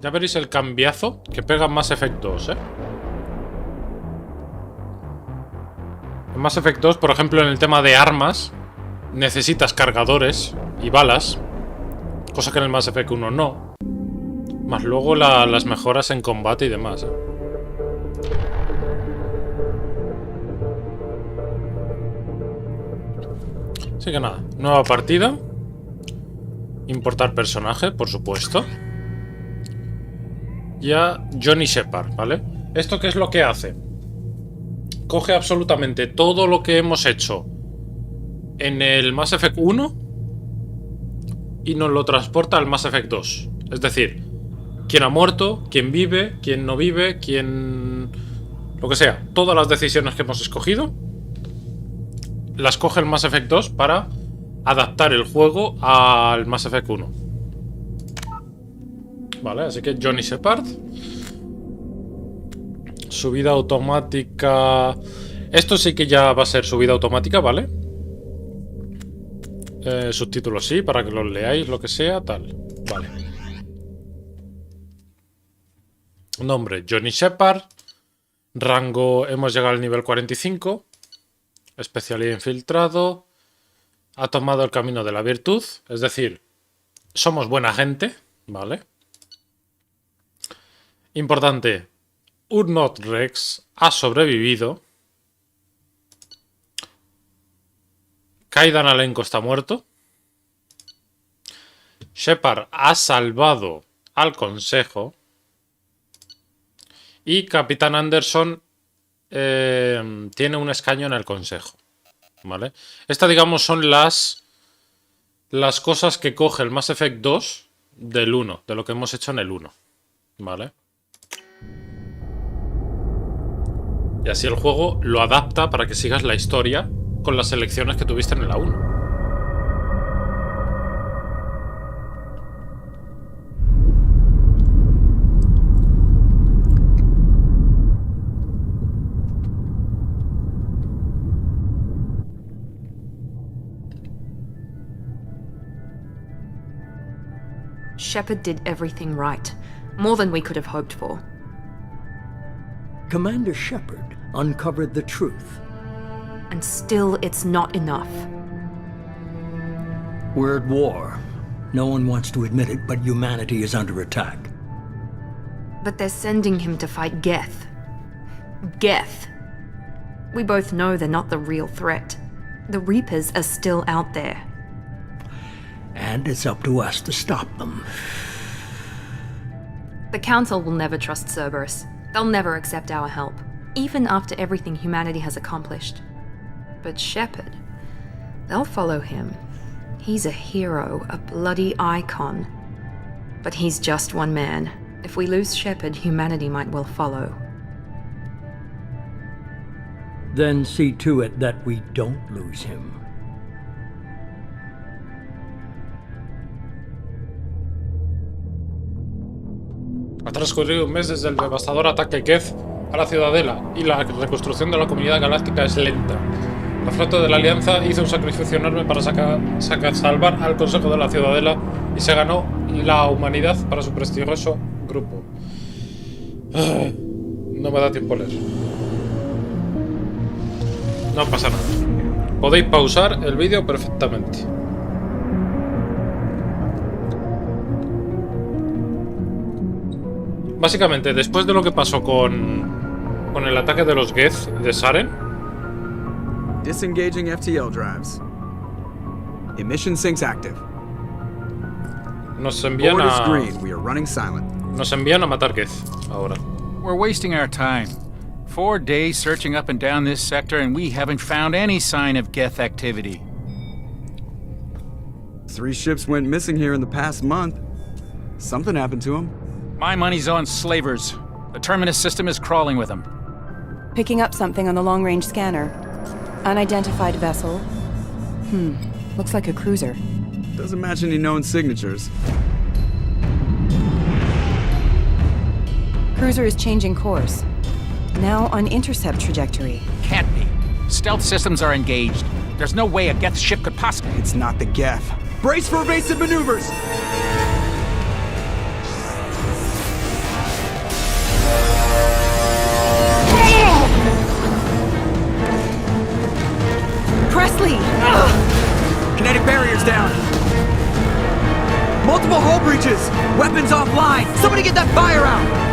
Ya veréis el cambiazo que pega en Mass Effect 2, ¿eh? En Mass Effect 2, por ejemplo, en el tema de armas, necesitas cargadores y balas, cosa que en el Mass Effect 1 no. Más luego las mejoras en combate y demás, ¿eh? Así que nada, nueva partida. Importar personaje, por supuesto. Ya Johnny Shepard, ¿vale? ¿Esto qué es lo que hace? Coge absolutamente todo lo que hemos hecho en el Mass Effect 1 y nos lo transporta al Mass Effect 2. Es decir, quién ha muerto, quién vive, quién no vive, quién... lo que sea. Todas las decisiones que hemos escogido las coge el Mass Effect 2 para adaptar el juego al Mass Effect 1. Vale, así que Johnny Shepard. Subida automática. Esto sí que ya va a ser subida automática, ¿vale? Subtítulos sí, para que los leáis, lo que sea, tal. Vale. Nombre, Johnny Shepard. Rango, hemos llegado al nivel 45. Especialidad infiltrado. Ha tomado el camino de la virtud. Es decir, somos buena gente, ¿vale? Importante. Urnot Rex ha sobrevivido. Kaidan Alenko está muerto. Shepard ha salvado al consejo. Y Capitán Anderson tiene un escaño en el consejo. ¿Vale? Estas, digamos, son las cosas que coge el Mass Effect 2 del 1, de lo que hemos hecho en el 1. ¿Vale? Y así el juego lo adapta para que sigas la historia con las selecciones que tuviste en la 1. Shepard did everything right. More than we could have hoped for. Commander Shepard uncovered the truth. And still, it's not enough. We're at war. No one wants to admit it, but humanity is under attack. But they're sending him to fight Geth. Geth. We both know they're not the real threat. The Reapers are still out there. And it's up to us to stop them. The Council will never trust Cerberus. They'll never accept our help, even after everything humanity has accomplished. But Shepard, they'll follow him. He's a hero, a bloody icon. But he's just one man. If we lose Shepard, humanity might well follow. Then see to it that we don't lose him. Ha transcurrido un mes desde el devastador ataque Geth a la Ciudadela y la reconstrucción de la comunidad galáctica es lenta. La flota de la Alianza hizo un sacrificio enorme para salvar al Consejo de la Ciudadela y se ganó la humanidad para su prestigioso grupo. No me da tiempo a leer. No pasa nada. Podéis pausar el vídeo perfectamente. Básicamente, después de lo que pasó con el ataque de los Geth de Saren, disengaging FTL drives. Emission sinks active. Nos envían Board is a green. We are running silent. nos envían a matar Geth ahora. We're wasting our time. 4 days searching up and down this sector and we haven't found any sign of Geth activity. 3 ships went missing here in the past month. Something happened to them. My money's on slavers. The Terminus system is crawling with them. Picking up something on the long-range scanner. Unidentified vessel. Looks like a cruiser. Doesn't match any known signatures. Cruiser is changing course. Now on intercept trajectory. Can't be. Stealth systems are engaged. There's no way a Geth ship could possibly... It's not the Geth. Brace for evasive maneuvers! hull breaches! Weapons offline! Somebody get that fire out!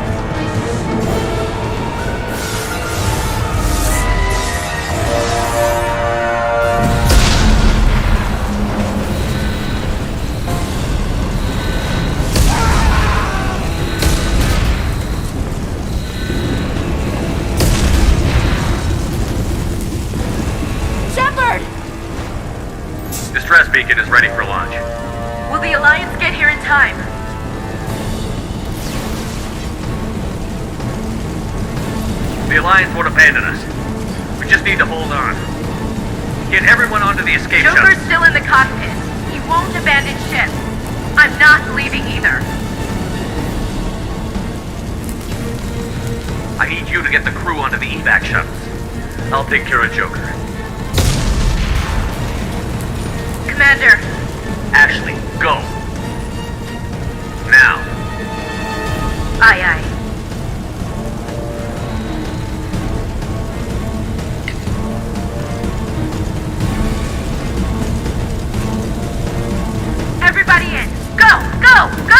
Distress beacon is ready for launch. Will the Alliance get here in time? The Alliance won't abandon us. We just need to hold on. Get everyone onto the escape shuttle. Joker's still in the cockpit. He won't abandon ship. I'm not leaving either. I need you to get the crew onto the evac shuttles. I'll take care of Joker. Commander. Ashley, go. Now. Aye, aye. Everybody in. Go, go, go!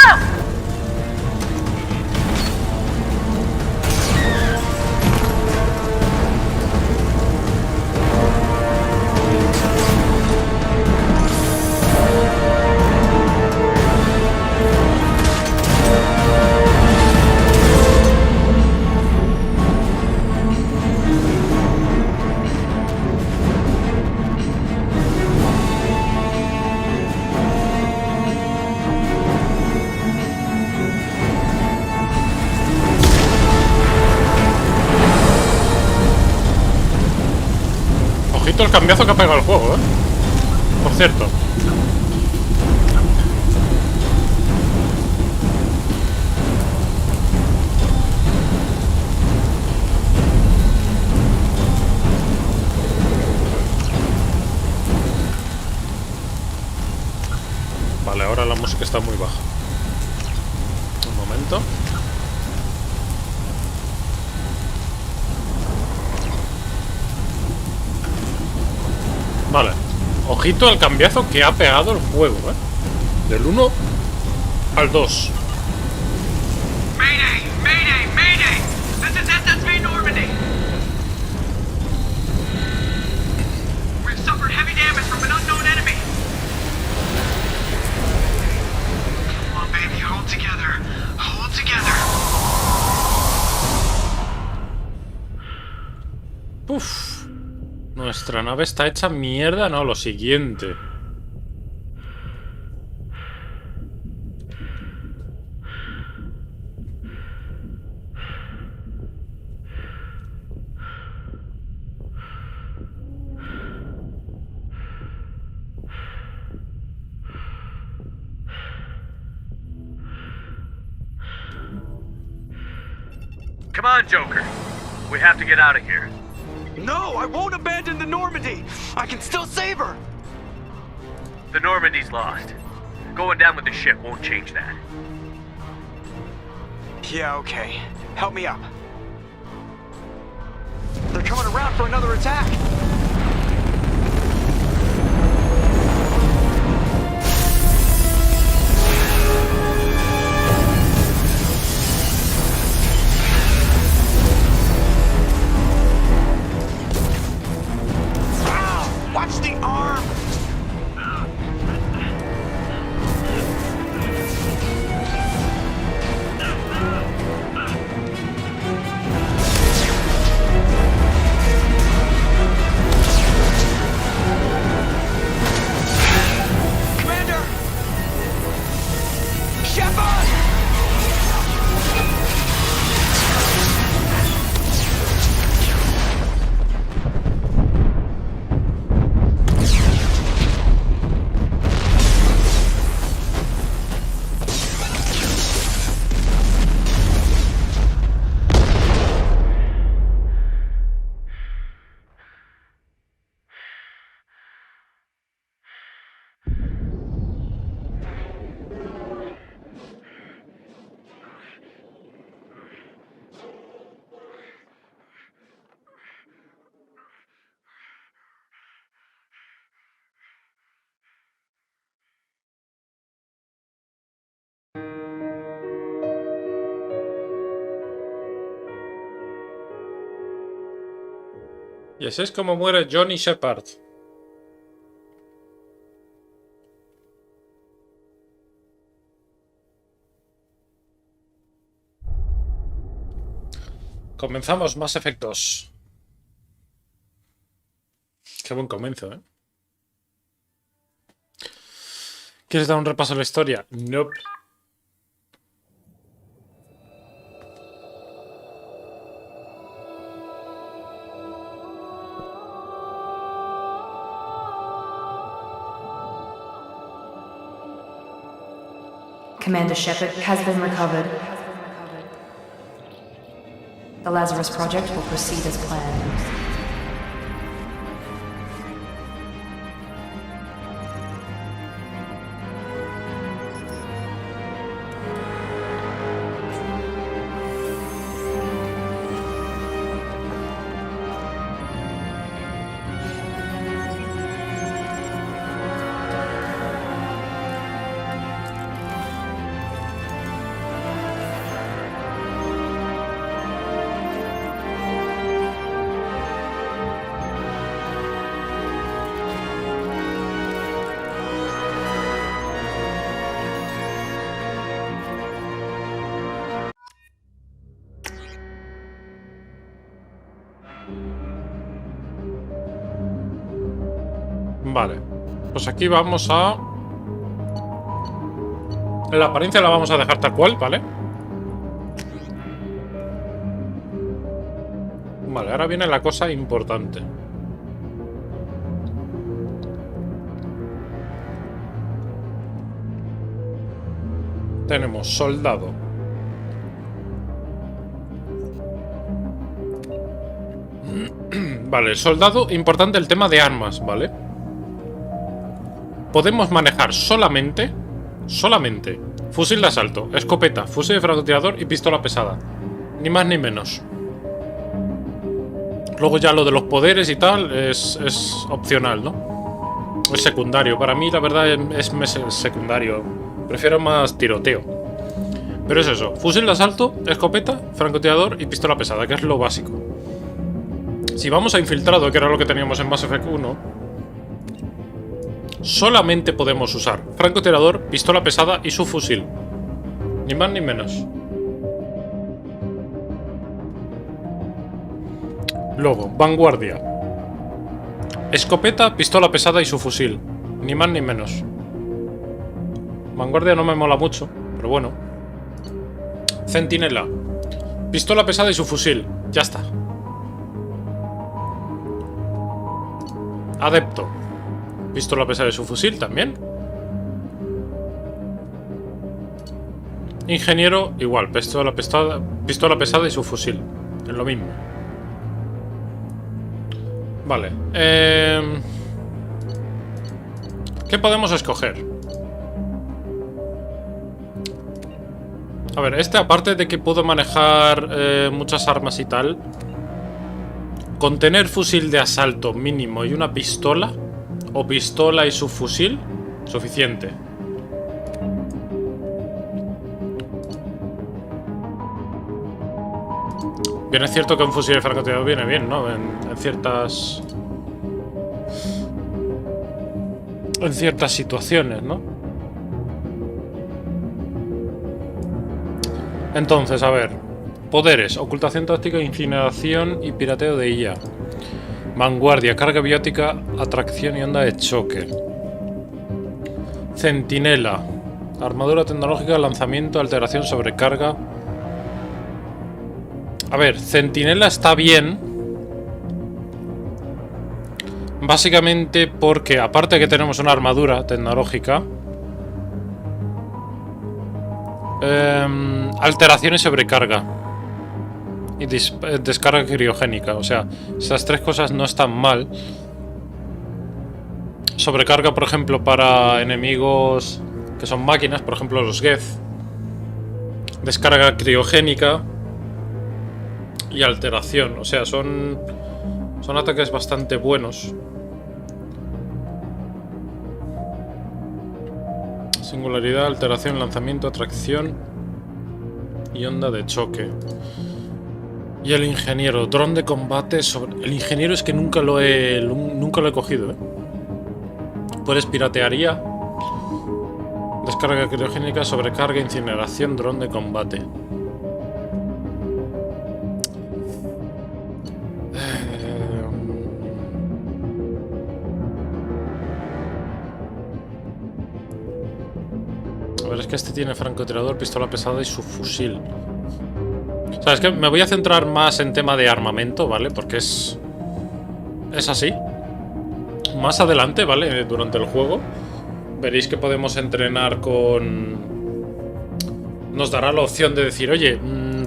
El cambiazo que ha pegado el juego, por cierto. Vale, ahora la música está muy baja. Un momento. Vale, ojito al cambiazo que ha pegado el juego, del 1 al 2. Mayday! Mayday! Mayday! This is SSV Normandy! We've suffered heavy damage from an unknown enemy! Come on, baby, hold together. Hold together. Uf. Nuestra nave está hecha mierda, no, lo siguiente. Come on, Joker. We have to get out of here. No, I won't abandon the Normandy! I can still save her! The Normandy's lost. Going down with the ship won't change that. Yeah, okay. Help me up. They're coming around for another attack! Watch the arm! Y así es como muere Johnny Shepard. Comenzamos Mass Effect 2. Qué buen comienzo, ¿eh? ¿Quieres dar un repaso a la historia? Nope. Commander Shepard has been recovered. The Lazarus Project will proceed as planned. Vale, pues aquí vamos a... La apariencia la vamos a dejar tal cual, ¿vale? Vale, ahora viene la cosa importante. Tenemos soldado. Vale, soldado, importante el tema de armas, ¿vale? Podemos manejar solamente fusil de asalto, escopeta, fusil de francotirador y pistola pesada. Ni más ni menos. Luego ya lo de los poderes y tal es opcional, ¿no? Es secundario. Para mí la verdad es secundario. Prefiero más tiroteo. Pero es eso. Fusil de asalto, escopeta, francotirador y pistola pesada, que es lo básico. Si vamos a infiltrado, que era lo que teníamos en Mass Effect 1... Solamente podemos usar francotirador, pistola pesada y su fusil. Ni más ni menos. Luego, vanguardia. Escopeta, pistola pesada y su fusil. Ni más ni menos. Vanguardia no me mola mucho, pero bueno. Centinela. Pistola pesada y su fusil. Ya está. Adepto. Pistola pesada y su fusil también. Ingeniero, igual. Pistola pesada y su fusil. Es lo mismo. Vale. ¿Qué podemos escoger? A ver, aparte de que puedo manejar muchas armas y tal, con tener fusil de asalto mínimo y una pistola, o pistola y su fusil, suficiente. Bien, es cierto que un fusil de francotirador viene bien, ¿no? En ciertas situaciones, ¿no? Entonces, a ver. Poderes, ocultación táctica, incineración y pirateo de IA. Vanguardia, carga biótica, atracción y onda de choque. Centinela, armadura tecnológica, lanzamiento, alteración, sobrecarga. A ver, Centinela está bien. Básicamente porque, aparte de que tenemos una armadura tecnológica, alteración y sobrecarga. Y descarga criogénica. O sea, esas tres cosas no están mal. Sobrecarga, por ejemplo, para enemigos que son máquinas, por ejemplo los Geth. Descarga criogénica y alteración. O sea, son ataques bastante buenos. Singularidad, alteración, lanzamiento, atracción y onda de choque. Y el ingeniero, dron de combate sobre... El ingeniero es que nunca lo he cogido, ¿eh? Puedes piratearía. Descarga criogénica, sobrecarga, incineración, dron de combate. A ver, es que este tiene francotirador, pistola pesada y subfusil. O sea, es que me voy a centrar más en tema de armamento, ¿vale? Porque es así. Más adelante, ¿vale? Durante el juego veréis que podemos entrenar con... Nos dará la opción de decir, oye,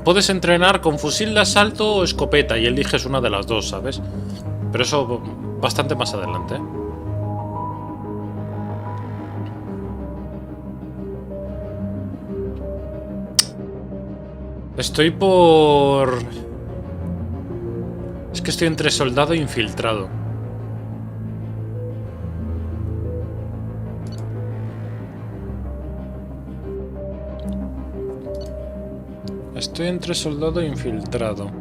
puedes entrenar con fusil de asalto o escopeta, y eliges una de las dos, ¿sabes? Pero eso bastante más adelante, ¿eh? Estoy por... Es que estoy entre soldado e infiltrado. Estoy entre soldado e infiltrado.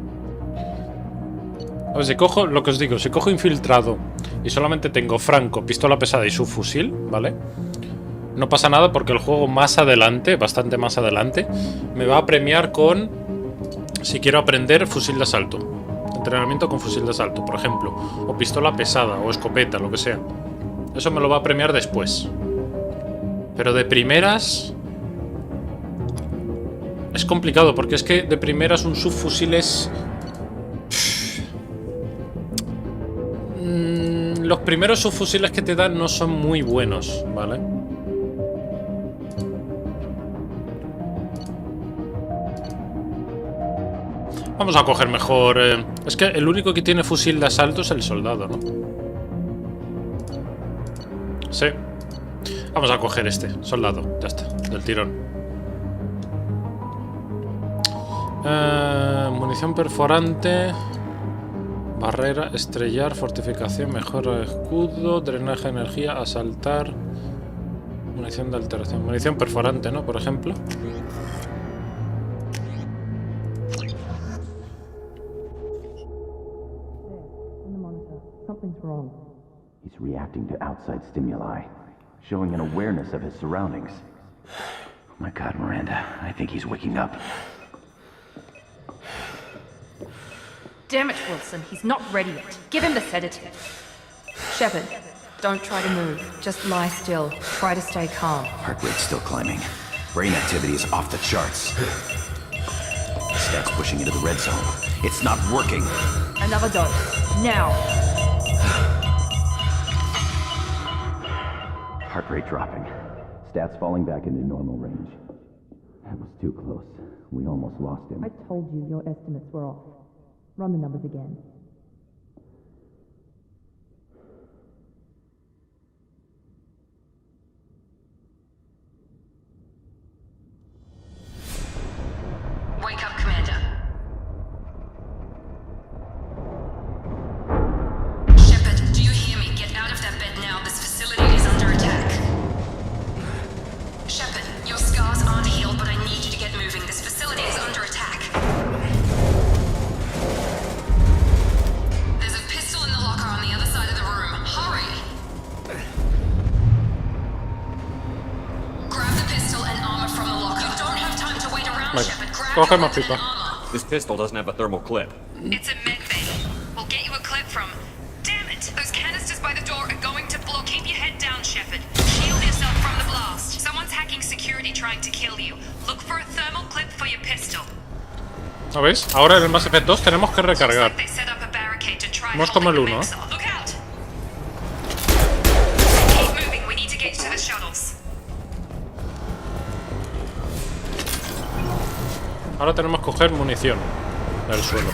A ver, si cojo, lo que os digo, si cojo infiltrado y solamente tengo franco, pistola pesada y subfusil, ¿vale? No pasa nada porque el juego más adelante, bastante más adelante, me va a premiar con, si quiero aprender, fusil de asalto. Entrenamiento con fusil de asalto, por ejemplo. O pistola pesada, o escopeta, lo que sea. Eso me lo va a premiar después. Pero de primeras... Es complicado, porque es que de primeras un subfusil es... Los primeros subfusiles que te dan no son muy buenos, ¿vale? Vamos a coger mejor... Es que el único que tiene fusil de asalto es el soldado, ¿no? Sí. Vamos a coger este, soldado. Ya está, del tirón. Munición perforante. Barrera, estrellar, fortificación, mejora escudo, drenaje de energía, asaltar. Munición de alteración. Munición perforante, ¿no? Por ejemplo. Something's wrong. He's reacting to outside stimuli, showing an awareness of his surroundings. Oh my God, Miranda, I think he's waking up. Damn it, Wilson. He's not ready yet. Give him the sedative. Shepard, don't try to move. Just lie still. Try to stay calm. Heart rate's still climbing. Brain activity is off the charts. Stats pushing into the red zone. It's not working. Another dose. Now. Heart rate dropping. Stats falling back into normal range. That was too close. We almost lost him. I told you your estimates were off. Run the numbers again. Wake up, Commander. Shepard, do you hear me? Get out of that bed now. This facility is under attack. Shepard, your scars aren't healed, but I need you to get moving. This facility is under attack. There's a pistol in the locker on the other side of the room. Hurry! Grab the pistol and armor from the locker. You don't have time to wait around, Shepard. Grab your weapon and armor. This pistol doesn't have a thermal clip. It's a medbay. We'll get you a clip from... Damn it! Those canisters by the door are going to blow. Keep your head down, Shepard. Shield yourself from the blast. Someone's hacking security trying to kill you. Look for a thermal clip for your pistol. ¿Lo veis? Ahora en el Mass Effect 2 tenemos que recargar. No es como el 1, ¿eh? Keep moving. We need to get to the shuttles. Ahora tenemos que coger munición del suelo.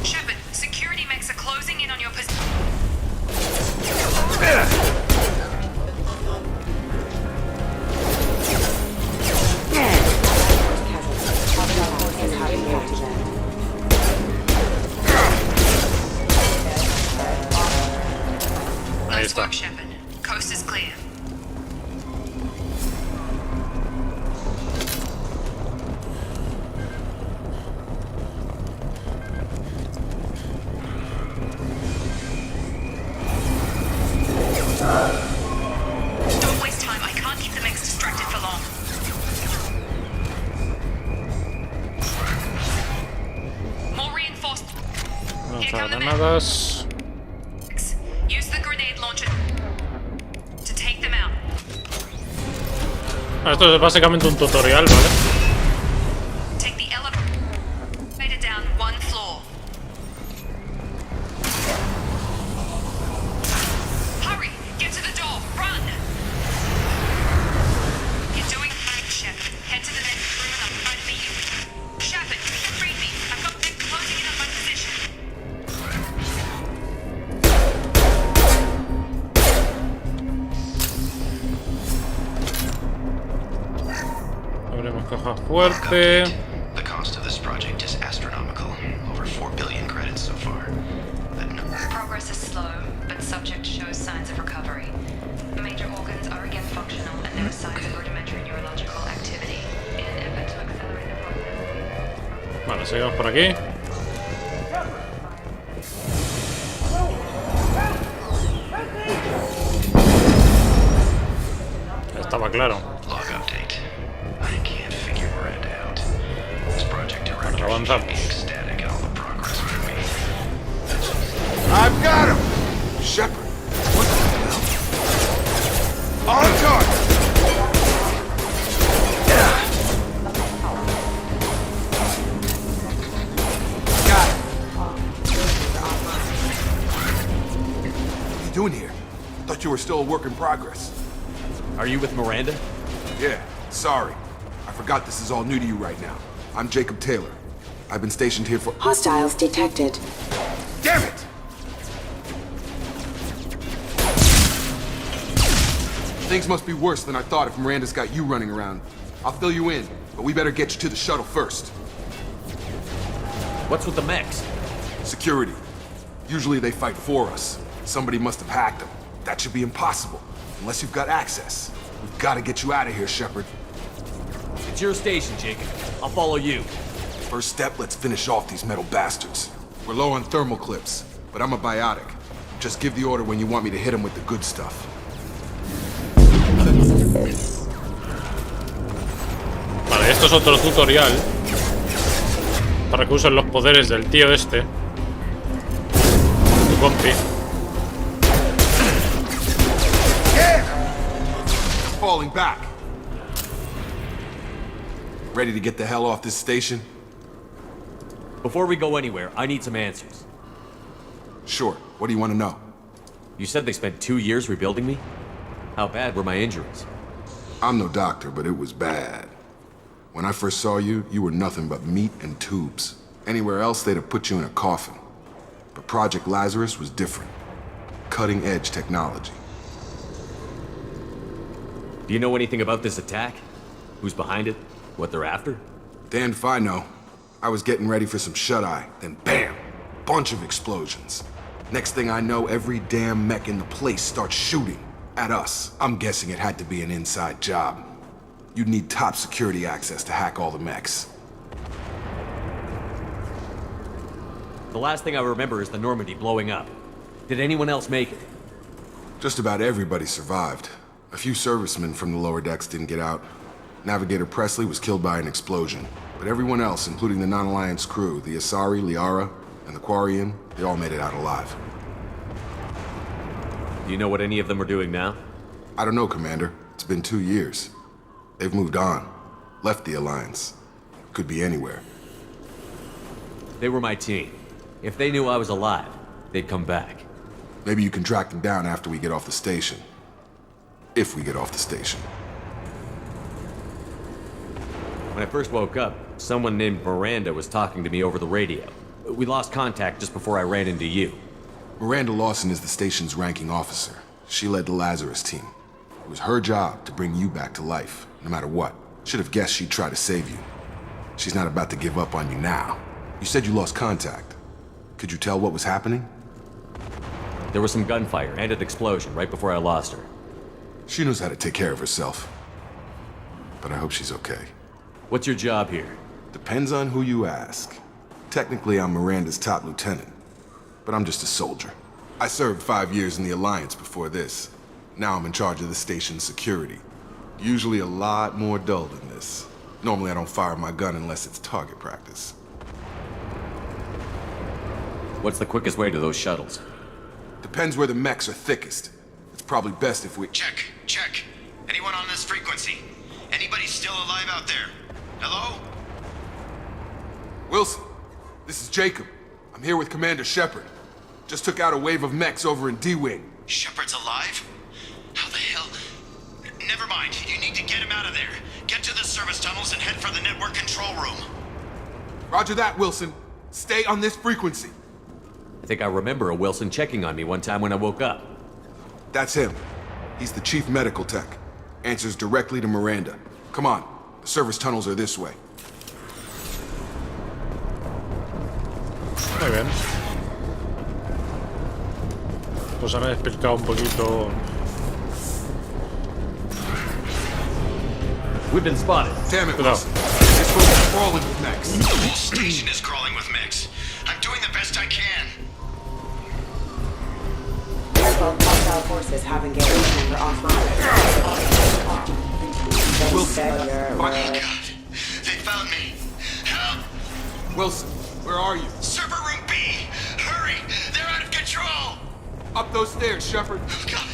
Shepard, security mechs are closing in on your position. Ahí está. Shepard. Coast is clear. Lanzagranadas. Use the grenade launcher to take them out. Esto es básicamente un tutorial, ¿vale? Take the elevator down one floor. Hurry! Get to the door! Run! You're doing fine, Shep. Head to the next room and I'll try to meet you. Shepard, you can read me. I've got them closing in on my position. Abrimos caja fuerte. The cost of this project is astronomical. Over 4 billion credits so far. But no. Progress is slow, but subject shows signs of recovery. Major organs are again functional and there are signs of rudimentary neurological activity. In an effort to accelerate the process. Vale, seguimos por aquí. Estaba claro. Log update. I can't figure Miranda out. This project director Avanzamos. should be ecstatic at all the progress we've made. I've got him! Shepard, what the hell? On target! Got it. What are you doing here? Thought you were still a work in progress. Are you with Miranda? Yeah, sorry. I forgot this is all new to you right now. I'm Jacob Taylor. I've been stationed here for— Hostiles detected. Damn it! Things must be worse than I thought if Miranda's got you running around. I'll fill you in, but we better get you to the shuttle first. What's with the mechs? Security. Usually they fight for us. Somebody must have hacked them. That should be impossible, unless you've got access. We've got to get you out of here, Shepard. It's your station, Jacob. I'll follow you. First step, let's finish off these metal bastards. We're low on thermal clips, but I'm a biotic. Just give the order when you want me to hit them with the good stuff. Vale, esto es otro tutorial para que usen los poderes del tío este, tu compi. Falling back. Ready to get the hell off this station? Before we go anywhere, I need some answers. Sure. What do you want to know? You said they spent 2 years rebuilding me? How bad were my injuries? I'm no doctor, but it was bad. When I first saw you, you were nothing but meat and tubes. Anywhere else, they'd have put you in a coffin. But Project Lazarus was different. Cutting-edge technology. Do you know anything about this attack? Who's behind it? What they're after? Damned if I know. I was getting ready for some shut-eye, then bam! Bunch of explosions. Next thing I know, every damn mech in the place starts shooting at us. I'm guessing it had to be an inside job. You'd need top security access to hack all the mechs. The last thing I remember is the Normandy blowing up. Did anyone else make it? Just about everybody survived. A few servicemen from the lower decks didn't get out. Navigator Presley was killed by an explosion. But everyone else, including the non-Alliance crew, the Asari, Liara, and the Quarian, they all made it out alive. Do you know what any of them are doing now? I don't know, Commander. It's been 2 years. They've moved on. Left the Alliance. Could be anywhere. They were my team. If they knew I was alive, they'd come back. Maybe you can track them down after we get off the station. If we get off the station. When I first woke up, someone named Miranda was talking to me over the radio. We lost contact just before I ran into you. Miranda Lawson is the station's ranking officer. She led the Lazarus team. It was her job to bring you back to life, no matter what. Should have guessed she'd try to save you. She's not about to give up on you now. You said you lost contact. Could you tell what was happening? There was some gunfire and an explosion right before I lost her. She knows how to take care of herself. But I hope she's okay. What's your job here? Depends on who you ask. Technically, I'm Miranda's top lieutenant. But I'm just a soldier. I served 5 years in the Alliance before this. Now I'm in charge of the station's security. Usually a lot more dull than this. Normally I don't fire my gun unless it's target practice. What's the quickest way to those shuttles? Depends where the mechs are thickest. It's probably best if we... Check. Anyone on this frequency? Anybody still alive out there? Hello? Wilson, this is Jacob. I'm here with Commander Shepard. Just took out a wave of mechs over in D-Wing. Shepard's alive? How the hell? Never mind. You need to get him out of there. Get to the service tunnels and head for the network control room. Roger that, Wilson. Stay on this frequency. I think I remember a Wilson checking on me one time when I woke up. That's him. He's the chief medical tech. Answers directly to Miranda. Come on. The service tunnels are this way. Muy bien. Pues han explicado un poquito. We've been spotted. Damn it, Wilson. This road's crawling with mechs. The whole station is crawling with mechs. I'm doing the best I can. Hostile forces have engaged and are offline. Wilson, Oh God, they found me. Help! Wilson, where are you? Server room B! Hurry! They're out of control! Up those stairs, Shepard. Oh God!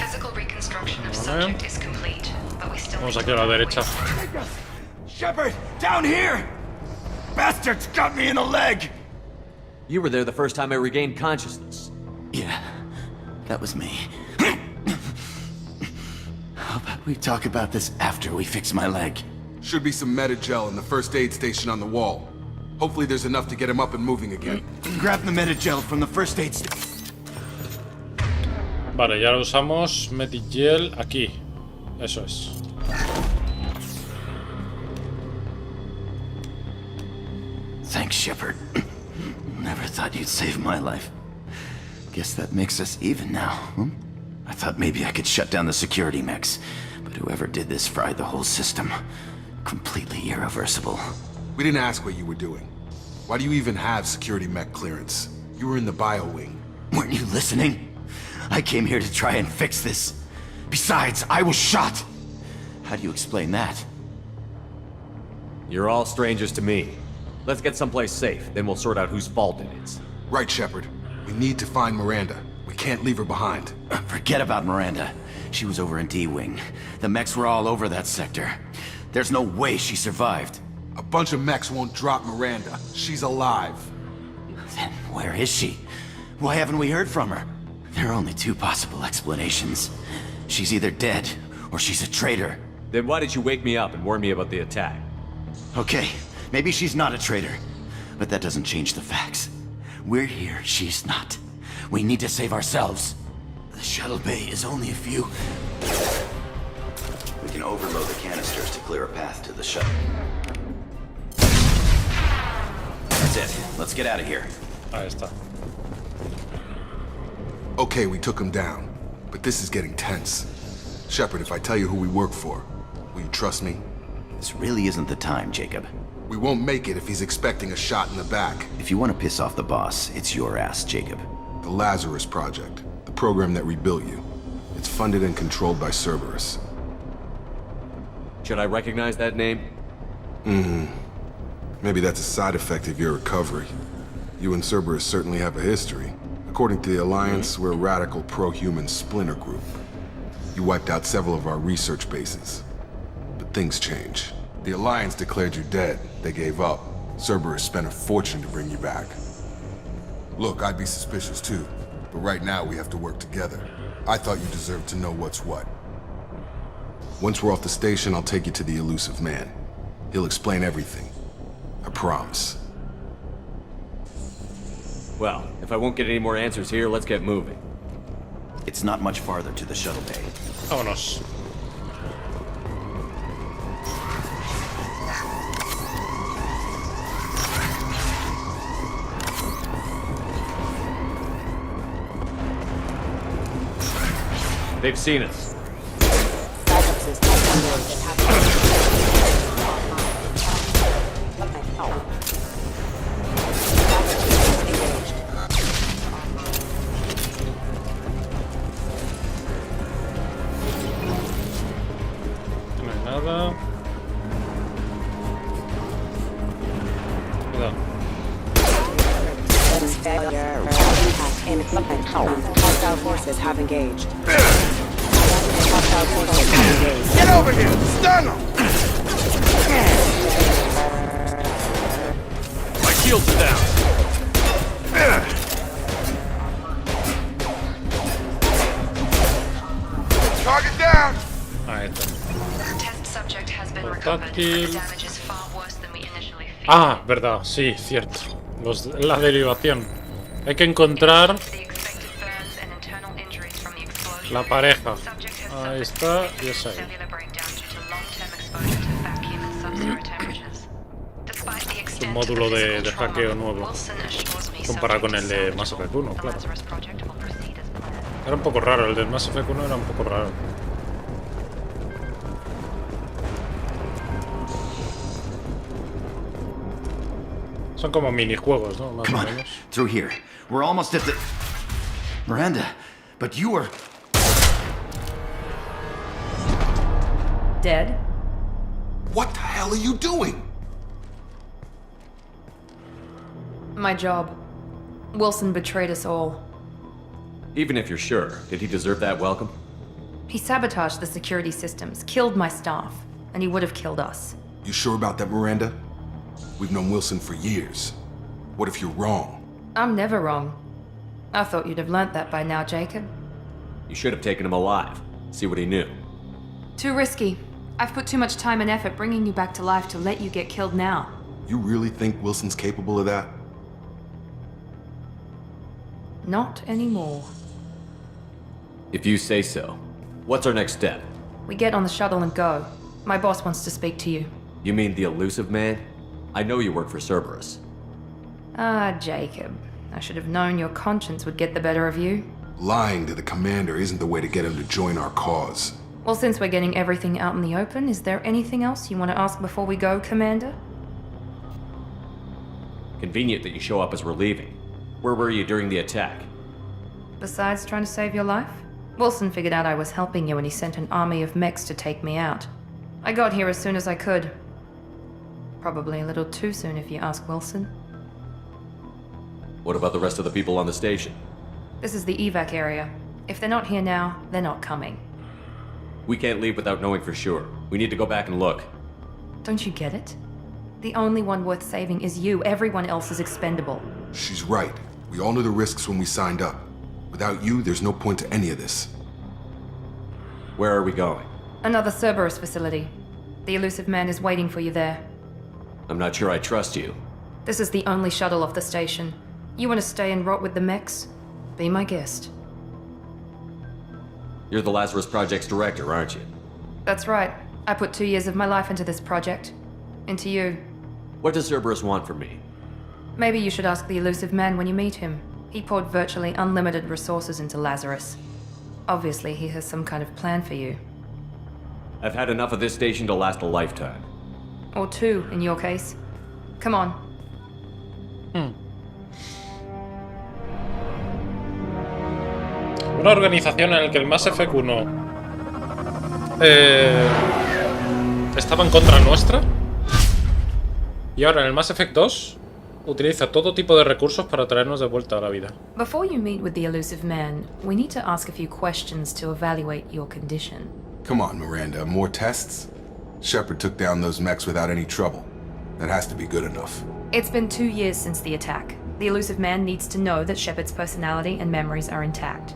Physical reconstruction of subject is complete, but we still Vamos aquí a la derecha. Shepard, down here! Bastards got me in the leg! You were there the first time I regained consciousness. Yeah, that was me. How about we talk about this after we fix my leg? Should be some Medi-gel in the first aid station on the wall. Hopefully there's enough to get him up and moving again. Grab the Medi-gel from the first aid station. Vale, ya lo usamos. Medi-gel aquí. Eso es. Thanks, Shepard. Never thought you'd save my life. Guess that makes us even now, huh? I thought maybe I could shut down the security mechs, but whoever did this fried the whole system. Completely irreversible. We didn't ask what you were doing. Why do you even have security mech clearance? You were in the bio wing. Weren't you listening? I came here to try and fix this. Besides, I was shot. How do you explain that? You're all strangers to me. Let's get someplace safe, then we'll sort out whose fault it is. Right, Shepard. We need to find Miranda. We can't leave her behind. Forget about Miranda. She was over in D-Wing. The mechs were all over that sector. There's no way she survived. A bunch of mechs won't drop Miranda. She's alive. Then where is she? Why haven't we heard from her? There are only two possible explanations. She's either dead, or she's a traitor. Then why did you wake me up and warn me about the attack? Okay, maybe she's not a traitor. But that doesn't change the facts. We're here, she's not. We need to save ourselves. The shuttle bay is only a few... We can overload the canisters to clear a path to the shuttle. That's it. Let's get out of here. Ahí está. Okay, we took him down. But this is getting tense. Shepard, if I tell you who we work for, will you trust me? This really isn't the time, Jacob. We won't make it if he's expecting a shot in the back. If you want to piss off the boss, it's your ass, Jacob. The Lazarus Project. The program that rebuilt you. It's funded and controlled by Cerberus. Should I recognize that name? Maybe that's a side effect of your recovery. You and Cerberus certainly have a history. According to the Alliance, we're a radical pro-human splinter group. You wiped out several of our research bases. But things change. The Alliance declared you dead. They gave up. Cerberus spent a fortune to bring you back. Look, I'd be suspicious too. But right now we have to work together. I thought you deserved to know what's what. Once we're off the station, I'll take you to the elusive man. He'll explain everything. I promise. Well, if I won't get any more answers here, let's get moving. It's not much farther to the shuttle bay. Vámonos. They've seen us. Hostile forces have engaged. Hostile forces have engaged. Get over here! Stun them! My shields are down. Target down! Ahí está. Test subject has been Portátil. damage is far worse than we initially feared. Ah, verdad, sí, cierto. La derivación. Hay que encontrar la pareja. Ahí está, y es ahí. Es un módulo de hackeo nuevo. Comparado con el de Mass Effect 1, claro. Era un poco raro, el del Mass Effect 1 era un poco raro. Son como minijuegos, ¿no? Más o menos. Through here. We're almost at the... Miranda, but you were... Dead? What the hell are you doing? My job. Wilson betrayed us all. Even if you're sure, did he deserve that welcome? He sabotaged the security systems, killed my staff, and he would have killed us. You sure about that, Miranda? We've known Wilson for years. What if you're wrong? I'm never wrong. I thought you'd have learnt that by now, Jacob. You should have taken him alive. See what he knew. Too risky. I've put too much time and effort bringing you back to life to let you get killed now. You really think Wilson's capable of that? Not anymore. If you say so. What's our next step? We get on the shuttle and go. My boss wants to speak to you. You mean the elusive man? I know you work for Cerberus. Ah, Jacob. I should have known your conscience would get the better of you. Lying to the commander isn't the way to get him to join our cause. Well, since we're getting everything out in the open, is there anything else you want to ask before we go, Commander? Convenient that you show up as we're leaving. Where were you during the attack? Besides trying to save your life? Wilson figured out I was helping you and he sent an army of mechs to take me out. I got here as soon as I could. Probably a little too soon if you ask Wilson. What about the rest of the people on the station? This is the evac area. If they're not here now, they're not coming. We can't leave without knowing for sure. We need to go back and look. Don't you get it? The only one worth saving is you. Everyone else is expendable. She's right. We all knew the risks when we signed up. Without you, there's no point to any of this. Where are we going? Another Cerberus facility. The elusive man is waiting for you there. I'm not sure I trust you. This is the only shuttle off the station. You want to stay and rot with the mechs? Be my guest. You're the Lazarus Project's director, aren't you? That's right. I put 2 years of my life into this project. Into you. What does Cerberus want from me? Maybe you should ask the elusive man when you meet him. He poured virtually unlimited resources into Lazarus. Obviously, he has some kind of plan for you. I've had enough of this station to last a lifetime. Or 2, in your case. Come on. Una organización en la que el Mass Effect 1 estaba en contra nuestra. Y ahora en el Mass Effect 2 utiliza todo tipo de recursos para traernos de vuelta a la vida. Before you meet with the elusive man, we need to ask a few questions to evaluate your condition. Come on, Miranda. More tests? Shepard took down those mechs without any trouble. That has to be good enough. It's been 2 years since the attack. The elusive man needs to know that Shepard's personality and memories are intact.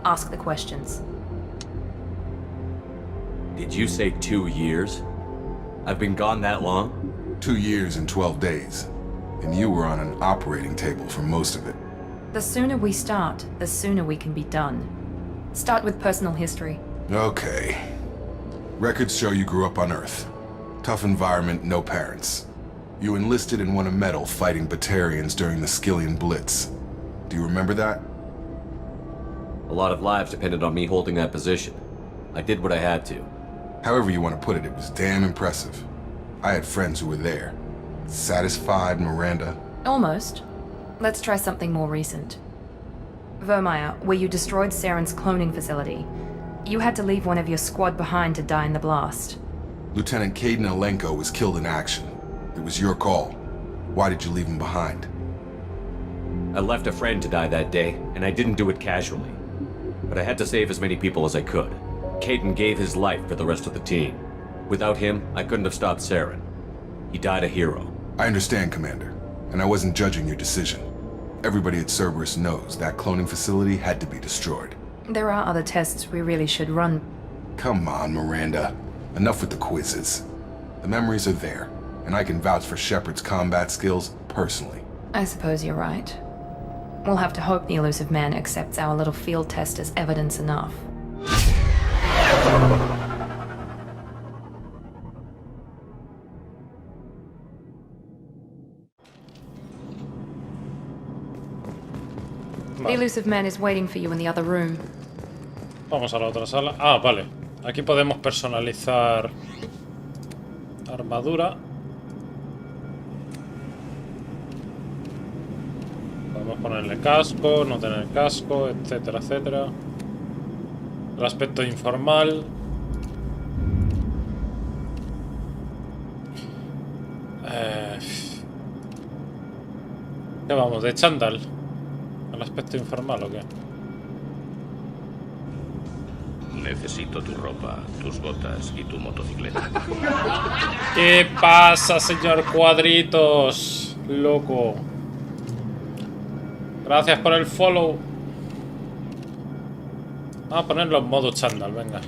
Ask the questions. Did you say 2 years? I've been gone that long? 2 years and 12 days. And you were on an operating table for most of it. The sooner we start, the sooner we can be done. Start with personal history. Okay. Records show you grew up on Earth. Tough environment, no parents. You enlisted and won a medal fighting Batarians during the Skillian Blitz. Do you remember that? A lot of lives depended on me holding that position. I did what I had to. However you want to put it, it was damn impressive. I had friends who were there. Satisfied, Miranda? Almost. Let's try something more recent. Vermeer, where you destroyed Saren's cloning facility. You had to leave one of your squad behind to die in the blast. Lieutenant Caden Alenko was killed in action. It was your call. Why did you leave him behind? I left a friend to die that day, and I didn't do it casually. But I had to save as many people as I could. Caden gave his life for the rest of the team. Without him, I couldn't have stopped Saren. He died a hero. I understand, Commander, and I wasn't judging your decision. Everybody at Cerberus knows that cloning facility had to be destroyed. There are other tests we really should run. Come on, Miranda. Enough with the quizzes. The memories are there, and I can vouch for Shepard's combat skills personally. I suppose you're right. We'll have to hope the elusive man accepts our little field test as evidence enough. The elusive man is waiting for you in the other room. Vamos a la otra sala. Ah, vale. Aquí podemos personalizar armadura. Podemos ponerle casco, no tener casco, etcétera, etcétera. El aspecto informal. ¿Qué vamos? ¿De chándal? ¿El aspecto informal o qué? Necesito tu ropa, tus botas y tu motocicleta. ¿Qué pasa, señor Cuadritos? Loco. Gracias por el follow. Vamos a ponerlo en modo chándal, venga.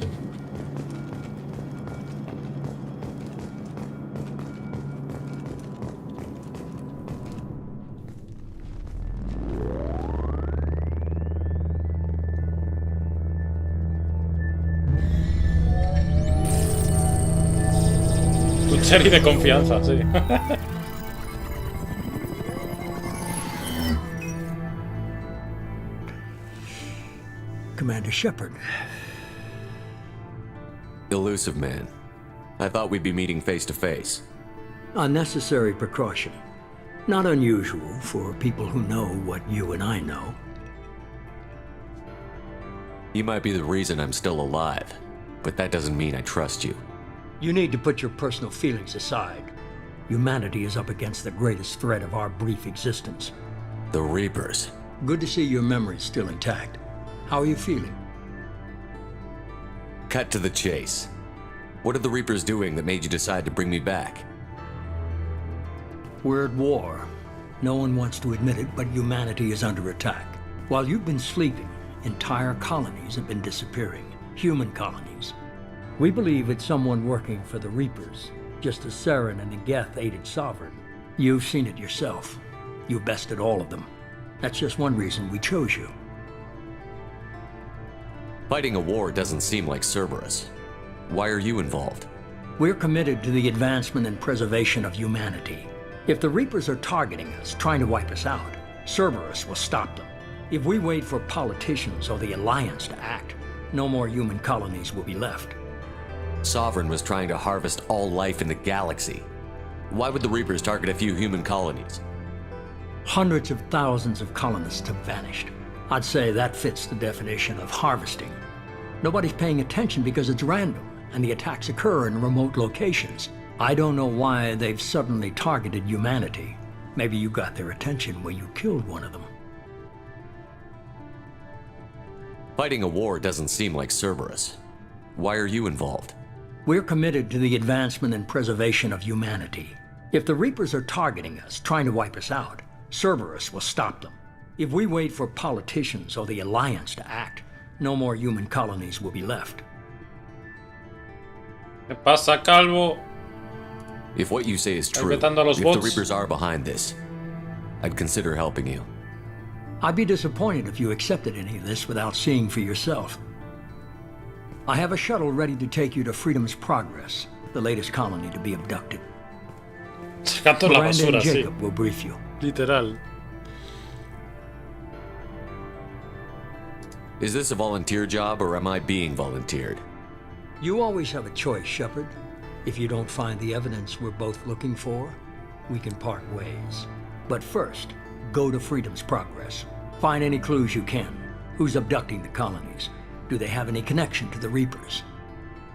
Cherry de confianza, sí. Commander Shepard. Elusive man. I thought we'd be meeting face to face. Unnecessary precaution. Not unusual for people who know what you and I know. You might be the reason I'm still alive, but that doesn't mean I trust you. You need to put your personal feelings aside. Humanity is up against the greatest threat of our brief existence. The Reapers. Good to see your memory's still intact. How are you feeling? Cut to the chase. What are the Reapers doing that made you decide to bring me back? We're at war. No one wants to admit it, but humanity is under attack. While you've been sleeping, entire colonies have been disappearing. Human colonies. We believe it's someone working for the Reapers, just as Saren and Negeth aided Sovereign. You've seen it yourself. You bested all of them. That's just one reason we chose you. Fighting a war doesn't seem like Cerberus. Why are you involved? We're committed to the advancement and preservation of humanity. If the Reapers are targeting us, trying to wipe us out, Cerberus will stop them. If we wait for politicians or the Alliance to act, no more human colonies will be left. Sovereign was trying to harvest all life in the galaxy. Why would the Reapers target a few human colonies? Hundreds of thousands of colonists have vanished. I'd say that fits the definition of harvesting. Nobody's paying attention because it's random, and the attacks occur in remote locations. I don't know why they've suddenly targeted humanity. Maybe you got their attention when you killed one of them. Fighting a war doesn't seem like Cerberus. Why are you involved? We're committed to the advancement and preservation of humanity. If the Reapers are targeting us, trying to wipe us out, Cerberus will stop them. If we wait for politicians or the Alliance to act, no more human colonies will be left. ¿Qué pasa, Calvo? If what you say is true, if the Reapers are behind this, I'd consider helping you. I'd be disappointed if you accepted any of this without seeing for yourself. I have a shuttle ready to take you to Freedom's Progress, the latest colony to be abducted. Miranda and Jacob will brief you. Literal. Is this a volunteer job or am I being volunteered? You always have a choice, Shepard. If you don't find the evidence we're both looking for, we can part ways. But first, go to Freedom's Progress. Find any clues you can. Who's abducting the colonies? Do they have any connection to the Reapers?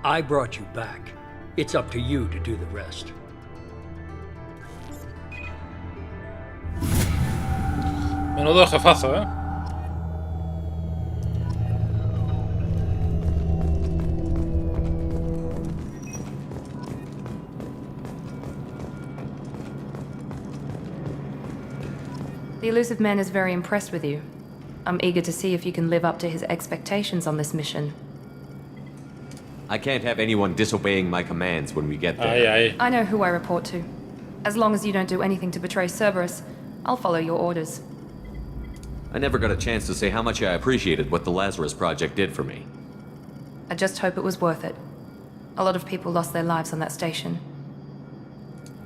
I brought you back. It's up to you to do the rest. Menudo jefazo, ¿eh? The elusive man is very impressed with you. I'm eager to see if you can live up to his expectations on this mission. I can't have anyone disobeying my commands when we get there. Aye, aye. I know who I report to. As long as you don't do anything to betray Cerberus, I'll follow your orders. I never got a chance to say how much I appreciated what the Lazarus Project did for me. I just hope it was worth it. A lot of people lost their lives on that station.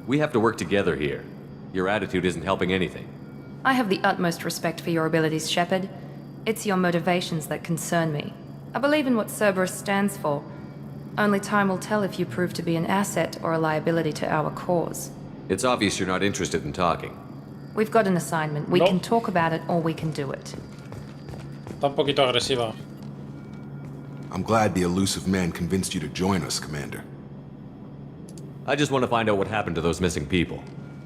We have to work together here. Your attitude isn't helping anything. I have the utmost respect for your abilities, Shepard. It's your motivations that concern me. I believe in what Cerberus stands for. Only time will tell if you prove to be an asset or a liability to our cause. It's obvious you're not interested in talking. We've got an assignment. We can talk about it or we can do it. Está un poquito agresiva. I'm glad the elusive man convinced you to join us, Commander. I just want to find out what happened to those missing people.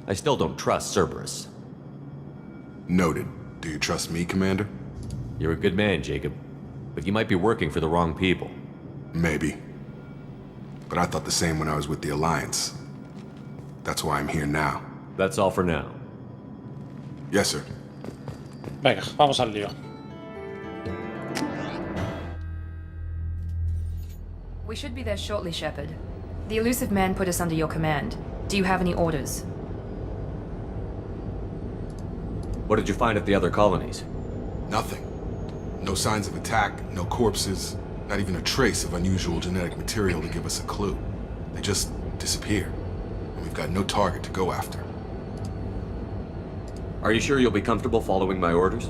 I still don't trust Cerberus. Noted. Do you trust me, Commander? You're a good man, Jacob. But you might be working for the wrong people. Maybe. But I thought the same when I was with the Alliance. That's why I'm here now. That's all for now. Yes, sir. Venga, vamos al lío. We should be there shortly, Shepard. The elusive man put us under your command. Do you have any orders? What did you find at the other colonies? Nothing. No signs of attack, no corpses, not even a trace of unusual genetic material to give us a clue. They just disappear, and we've got no target to go after. Are you sure you'll be comfortable following my orders?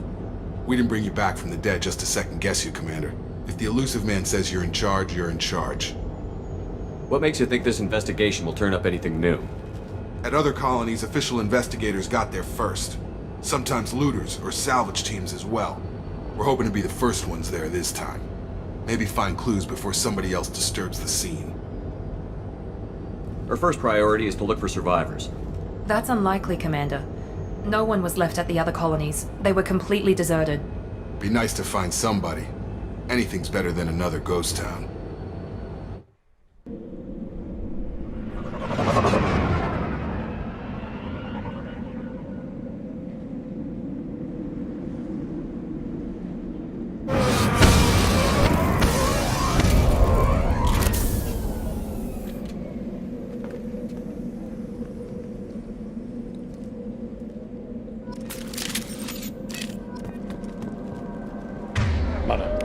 We didn't bring you back from the dead just to second guess you, Commander. If the elusive man says you're in charge, you're in charge. What makes you think this investigation will turn up anything new? At other colonies, official investigators got there first. Sometimes looters or salvage teams as well. We're hoping to be the first ones there this time. Maybe find clues before somebody else disturbs the scene. Our first priority is to look for survivors. That's unlikely, Commander. No one was left at the other colonies. They were completely deserted. Be nice to find somebody. Anything's better than another ghost town.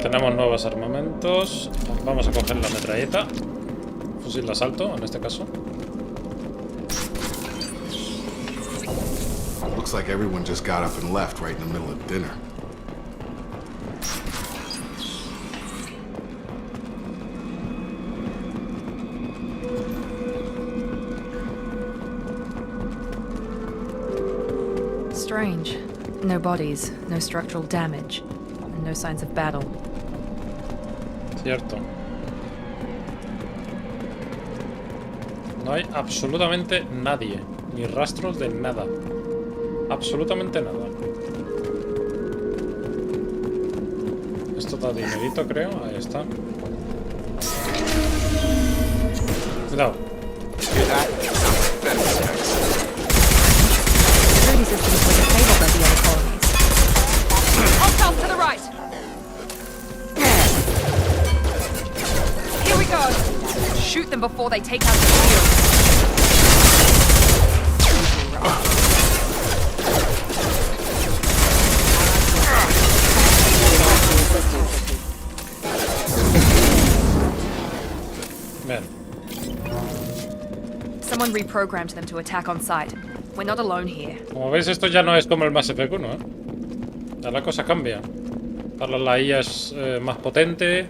Tenemos nuevos armamentos. Vamos a coger la metralleta. Fusil de asalto, en este caso. Looks like everyone just got up and left right in the middle of dinner. Strange. No bodies, no structural damage, and no signs of battle. Cierto. No hay absolutamente nadie, ni rastros de nada. Absolutamente nada. Esto da dinerito, creo. Ahí está. Cuidado. Hostiles to the right. Here we go. Shoot them before they take out the shield. Man. Someone reprogrammed them to attack on sight. We're not alone here. Como veis, esto ya no es como el Mass Effect 1, ¿eh? Ya la cosa cambia. Ahora la IA es más potente.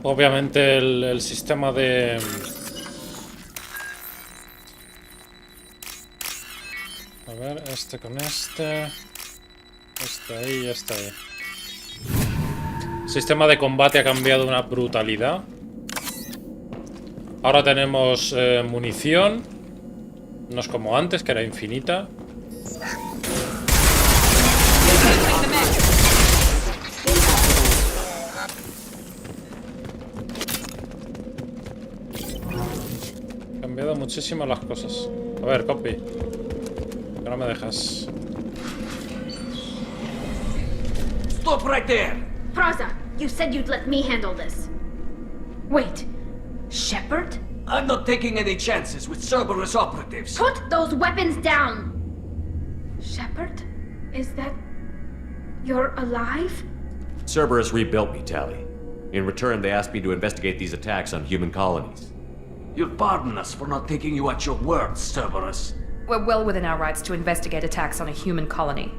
Obviamente el sistema de... A ver, este con este. Este ahí y este ahí. El sistema de combate ha cambiado una brutalidad. Ahora tenemos munición. No es como antes, que era infinita. muchísimo las cosas. A ver, compi. Que no me dejas. Stop right there! Praza, you said you'd let me handle this. Wait, Shepard? I'm not taking any chances with Cerberus operatives. Put those weapons down! Shepard? Is that... you're alive? Cerberus rebuilt me, Tally. In return, they asked me to investigate these attacks on human colonies. You'll pardon us for not taking you at your word, Cerberus. We're well within our rights to investigate attacks on a human colony.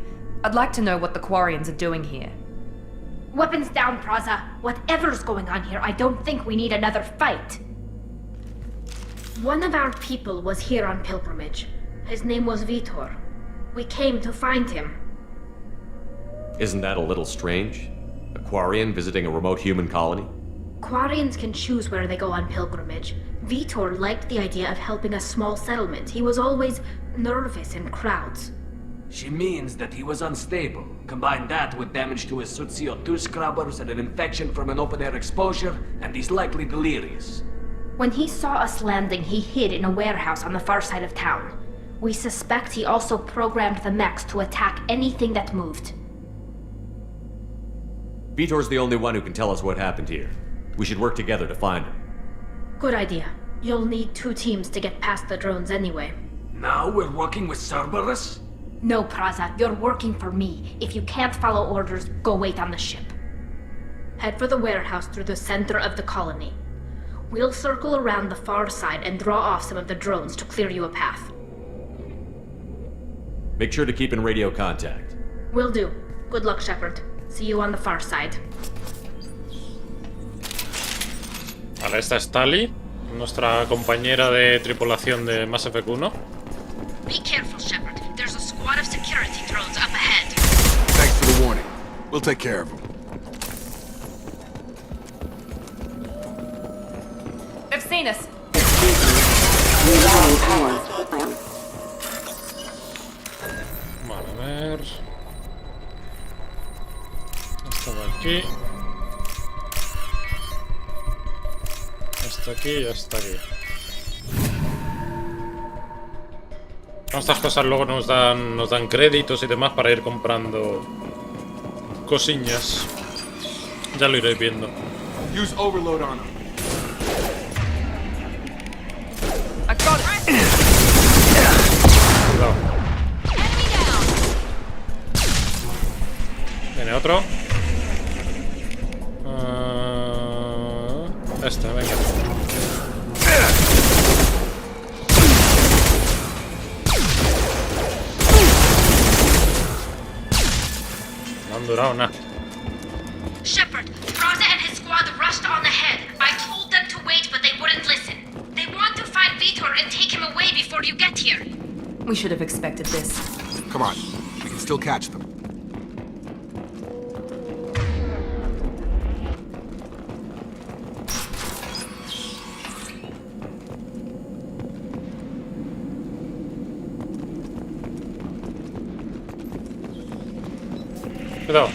I'd like to know what the Quarians are doing here. Weapons down, Praza. Whatever's going on here, I don't think we need another fight. One of our people was here on pilgrimage. His name was Vitor. We came to find him. Isn't that a little strange? A Quarian visiting a remote human colony? Quarians can choose where they go on pilgrimage. Vitor liked the idea of helping a small settlement. He was always nervous in crowds. She means that he was unstable. Combine that with damage to his suit CO2 scrubbers and an infection from an open-air exposure, and he's likely delirious. When he saw us landing, he hid in a warehouse on the far side of town. We suspect he also programmed the mechs to attack anything that moved. Vitor's the only one who can tell us what happened here. We should work together to find him. Good idea. You'll need 2 teams to get past the drones anyway. Now we're working with Cerberus? No, Praza, you're working for me. If you can't follow orders, go wait on the ship. Head for the warehouse through the center of the colony. We'll circle around the far side and draw off some of the drones to clear you a path. Make sure to keep in radio contact. Will do. Good luck, Shepard. See you on the far side. Vale, esta es Tali, nuestra compañera de tripulación de Mass Effect 1. Be careful, Shepard. There's a squad of security drones up ahead. Thanks for the warning. We'll take care of them. They've seen us. Vale, a ver. Esto va aquí. Esto aquí y esto aquí. Estas cosas luego nos dan créditos y demás para ir comprando cosillas. Ya lo iréis viendo. Use overload on them. I got it. Cuidado. Viene otro. Este, venga. No han durado nada. Shepard, Praza and his squad rushed on ahead. I told them to wait, but they wouldn't listen. They want to find Vitor and take him away before you get here. We should have expected this. Come on, we can still catch them. Cuidado.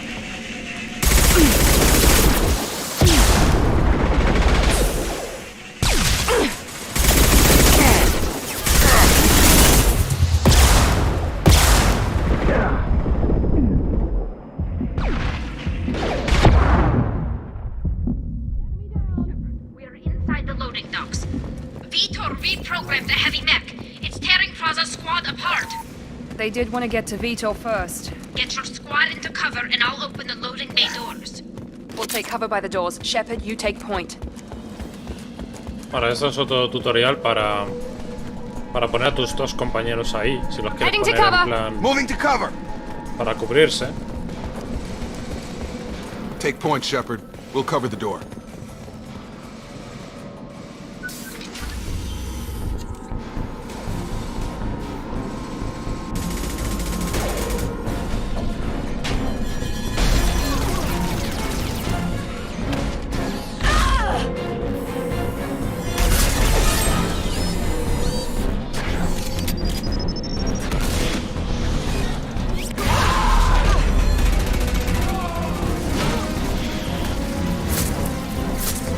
We're inside the loading docks. Vitor reprogrammed the heavy mech. It's tearing Praza's squad apart. They did want to get to Vitor first. Get your squad into cover and I'll open the loading bay doors. We'll take cover by the doors. Shepard, you take point. Ahora, esto es otro tutorial para poner a tus 2 compañeros ahí, si los quieres poner en plan Moving to cover. para cubrirse. Take point, Shepard. We'll cover the door.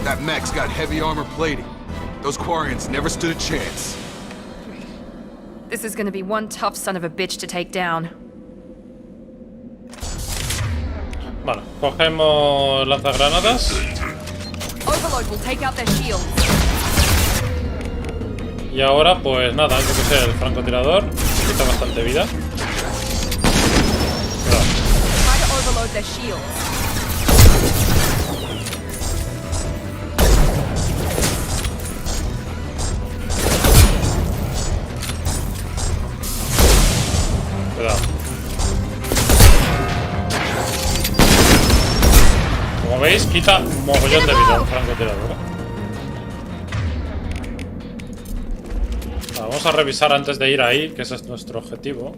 That mech's got heavy armor plating. Those Quarians never stood a chance. This is gonna be one tough son of a bitch to take down. Vale, cogemos lanzagranadas. Overload will take out their shields. Y ahora, pues nada, yo que sé, el francotirador quita bastante vida. Try to overload their shields. Cuidado. Como veis, quita un mogollón de vida el francotirador. Vamos a revisar antes de ir ahí, que ese es nuestro objetivo.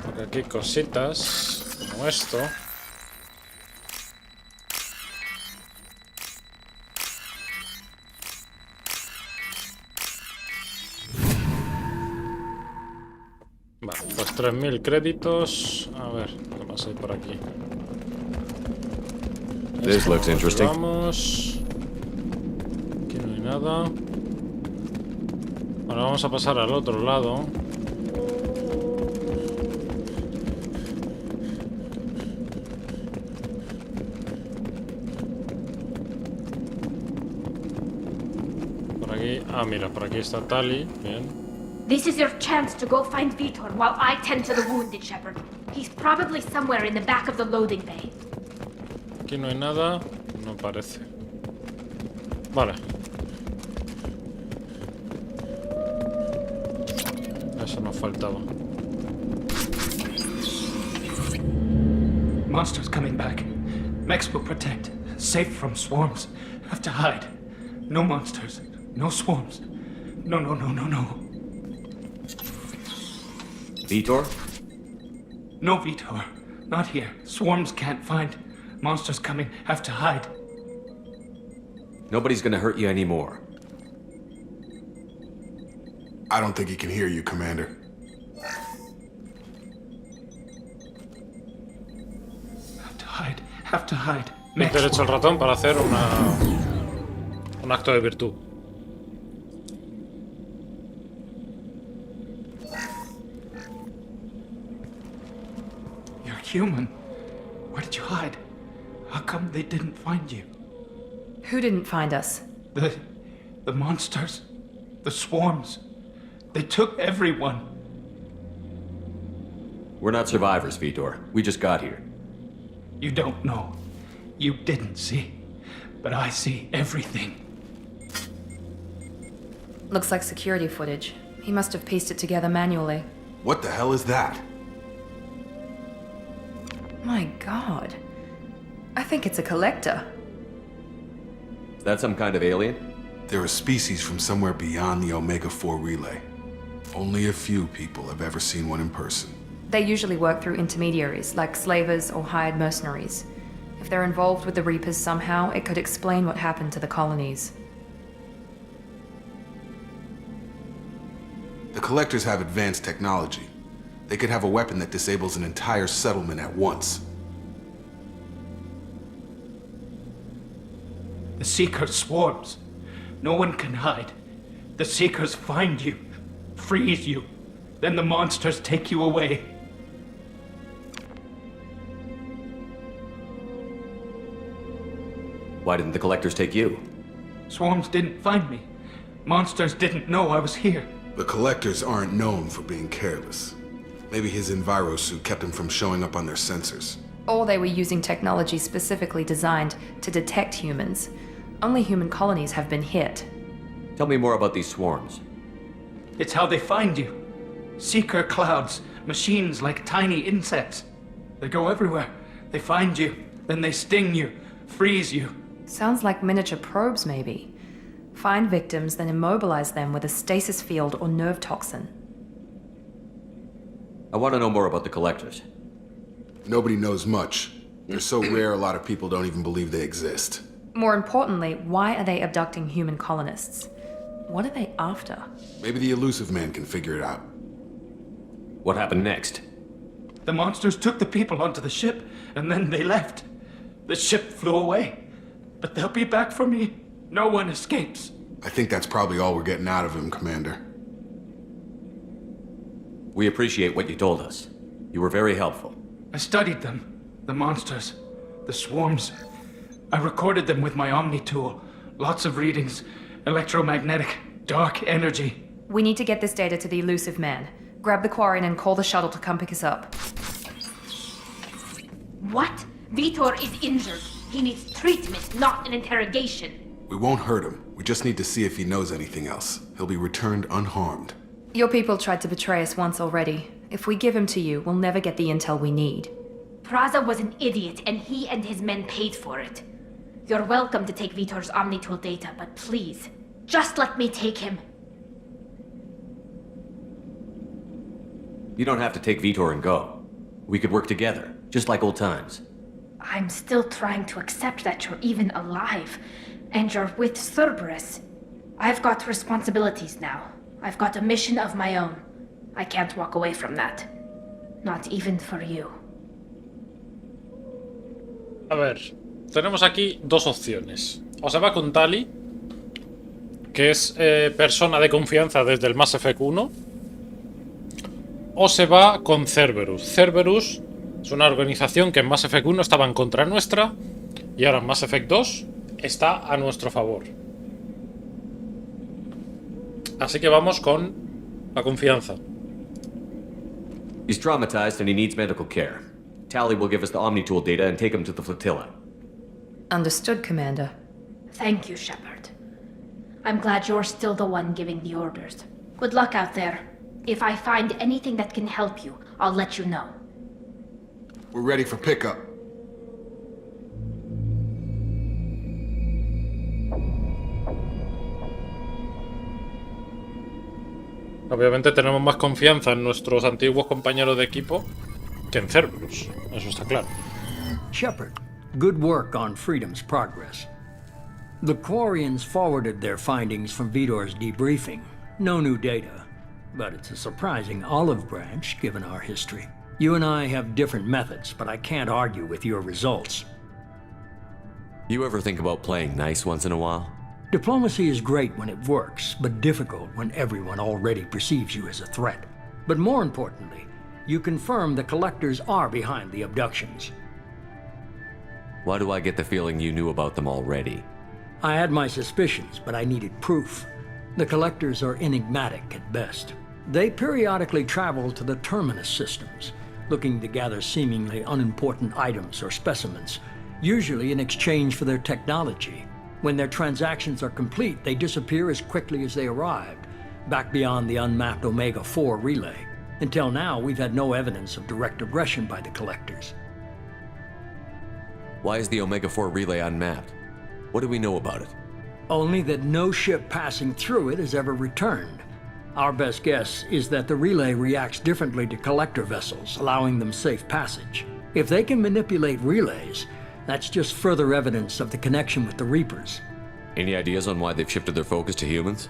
Porque aquí hay cositas como esto. Vale, pues 3000 créditos. A ver, ¿qué más hay por aquí? This looks interesting. Vamos. Aquí no hay nada. Ahora vamos a pasar al otro lado. Por aquí. Ah, mira, por aquí está Tali. Bien. This is your chance to go find Vitor while I tend to the wounded, Shepard. He's probably somewhere in the back of the loading bay. Aquí no hay nada. No parece. Vale. Eso nos faltaba. Monsters coming back. Mechs will protect. Safe from swarms. Have to hide. No monsters. No swarms. No, no, no, no, no. Vitor? No Vitor. Not here. Swarms can't find. Monsters coming. Have to hide. Nobody's gonna hurt you anymore. I don't think he can hear you, Commander. Have to hide. Have to hide. Derecho al ratón para hacer un acto de virtud. You're human. Where did you hide? How come they didn't find you? Who didn't find us? The monsters. The swarms. They took everyone. We're not survivors, Vitor. We just got here. You don't know. You didn't see. But I see everything. Looks like security footage. He must have pieced it together manually. What the hell is that? My god. I think it's a collector. Is that some kind of alien? They're a species from somewhere beyond the Omega-4 relay. Only a few people have ever seen one in person. They usually work through intermediaries, like slavers or hired mercenaries. If they're involved with the Reapers somehow, it could explain what happened to the colonies. The Collectors have advanced technology. They could have a weapon that disables an entire settlement at once. The Seeker swarms. No one can hide. The Seekers find you, freeze you, then the monsters take you away. Why didn't the Collectors take you? Swarms didn't find me. Monsters didn't know I was here. The Collectors aren't known for being careless. Maybe his Enviro suit kept him from showing up on their sensors. Or they were using technology specifically designed to detect humans. Only human colonies have been hit. Tell me more about these swarms. It's how they find you. Seeker clouds, machines like tiny insects. They go everywhere. They find you, then they sting you, freeze you. Sounds like miniature probes, maybe. Find victims, then immobilize them with a stasis field or nerve toxin. I want to know more about the Collectors. Nobody knows much. They're so rare a lot of people don't even believe they exist. More importantly, why are they abducting human colonists? What are they after? Maybe the Elusive Man can figure it out. What happened next? The monsters took the people onto the ship, and then they left. The ship flew away. But they'll be back for me. No one escapes. I think that's probably all we're getting out of him, Commander. We appreciate what you told us. You were very helpful. I studied them. The monsters. The swarms. I recorded them with my Omni tool. Lots of readings. Electromagnetic. Dark energy. We need to get this data to the elusive man. Grab the Quarian and call the shuttle to come pick us up. What? Vitor is injured. He needs treatment, not an interrogation. We won't hurt him. We just need to see if he knows anything else. He'll be returned unharmed. Your people tried to betray us once already. If we give him to you, we'll never get the intel we need. Praza was an idiot, and he and his men paid for it. You're welcome to take Vitor's Omnitool data, but please, just let me take him. You don't have to take Vitor and go. We could work together, just like old times. I'm still trying to accept that you're even alive, and you're with Cerberus. I've got responsibilities now. I've got a mission of my own. I can't walk away from that. Not even for you. A ver, tenemos aquí dos opciones. O se va con Tali, que es persona de confianza desde el Mass Effect 1, o se va con Cerberus. Cerberus es una organización que en Mass Effect 1 estaba en contra nuestra y ahora en Mass Effect 2 está a nuestro favor. Así que vamos con la confianza. He's traumatized and he needs medical care. Tali will give us the Omnitool data and take him to the flotilla. Understood, Commander. Thank you, Shepard. I'm glad you're still the one giving the orders. Good luck out there. If I find anything that can help you, I'll let you know. We're ready for pickup. Obviamente tenemos más confianza en nuestros antiguos compañeros de equipo que en Cerberus. Eso está claro. Shepard, good work on Freedom's progress. The Quarians forwarded their findings from Vitor's debriefing. No new data, but it's a surprising olive branch given our history. You and I have different methods, but I can't argue with your results. You ever think about playing nice once in a while? Diplomacy is great when it works, but difficult when everyone already perceives you as a threat. But more importantly, you confirm the Collectors are behind the abductions. Why do I get the feeling you knew about them already? I had my suspicions, but I needed proof. The Collectors are enigmatic at best. They periodically travel to the Terminus systems, looking to gather seemingly unimportant items or specimens, usually in exchange for their technology. When their transactions are complete, they disappear as quickly as they arrived, back beyond the unmapped Omega-4 relay. Until now, we've had no evidence of direct aggression by the Collectors. Why is the Omega-4 relay unmapped? What do we know about it? Only that no ship passing through it has ever returned. Our best guess is that the relay reacts differently to Collector vessels, allowing them safe passage. If they can manipulate relays, that's just further evidence of the connection with the Reapers. Any ideas on why they've shifted their focus to humans?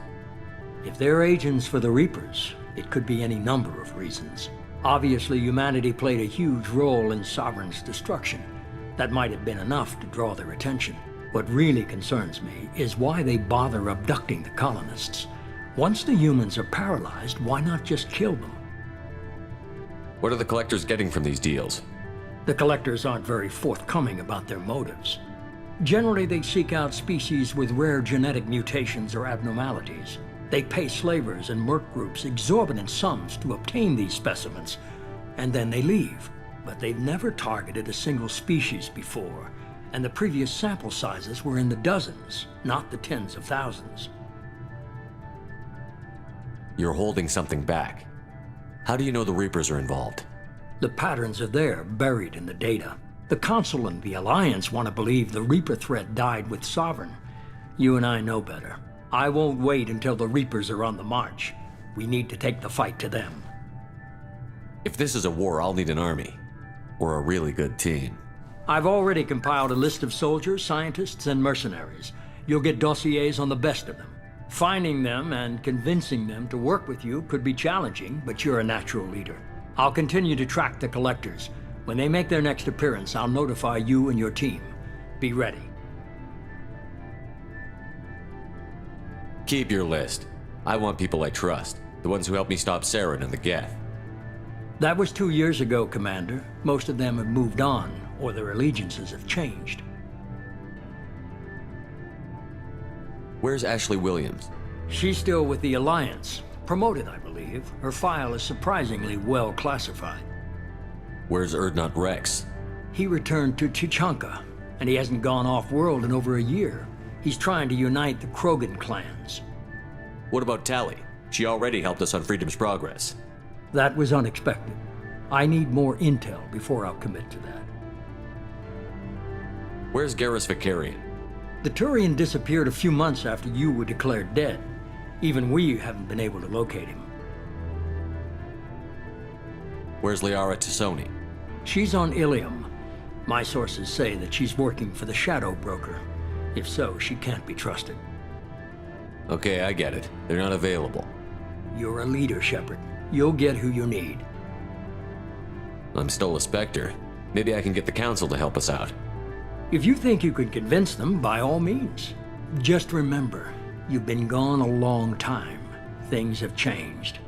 If they're agents for the Reapers, it could be any number of reasons. Obviously, humanity played a huge role in Sovereign's destruction. That might have been enough to draw their attention. What really concerns me is why they bother abducting the colonists. Once the humans are paralyzed, why not just kill them? What are the Collectors getting from these deals? The Collectors aren't very forthcoming about their motives. Generally, they seek out species with rare genetic mutations or abnormalities. They pay slavers and merc groups exorbitant sums to obtain these specimens, and then they leave. But they've never targeted a single species before, and the previous sample sizes were in the dozens, not the tens of thousands. You're holding something back. How do you know the Reapers are involved? The patterns are there, buried in the data. The Council and the Alliance want to believe the Reaper threat died with Sovereign. You and I know better. I won't wait until the Reapers are on the march. We need to take the fight to them. If this is a war, I'll need an army. Or a really good team. I've already compiled a list of soldiers, scientists, and mercenaries. You'll get dossiers on the best of them. Finding them and convincing them to work with you could be challenging, but you're a natural leader. I'll continue to track the Collectors. When they make their next appearance, I'll notify you and your team. Be ready. Keep your list. I want people I trust. The ones who helped me stop Saren and the Geth. That was 2 years ago, Commander. Most of them have moved on, or their allegiances have changed. Where's Ashley Williams? She's still with the Alliance. Promoted, I believe. Her file is surprisingly well classified. Where's Erdnot Rex? He returned to Tuchanka, and he hasn't gone off-world in over a year. He's trying to unite the Krogan clans. What about Tali? She already helped us on Freedom's Progress. That was unexpected. I need more intel before I'll commit to that. Where's Garrus Vicarian? The Turian disappeared a few months after you were declared dead. Even we haven't been able to locate him. Where's Liara Tassoni? She's on Ilium. My sources say that she's working for the Shadow Broker. If so, she can't be trusted. Okay, I get it. They're not available. You're a leader, Shepard. You'll get who you need. I'm still a Spectre. Maybe I can get the Council to help us out. If you think you can convince them, by all means. Just remember, you've been gone a long time. Things have changed.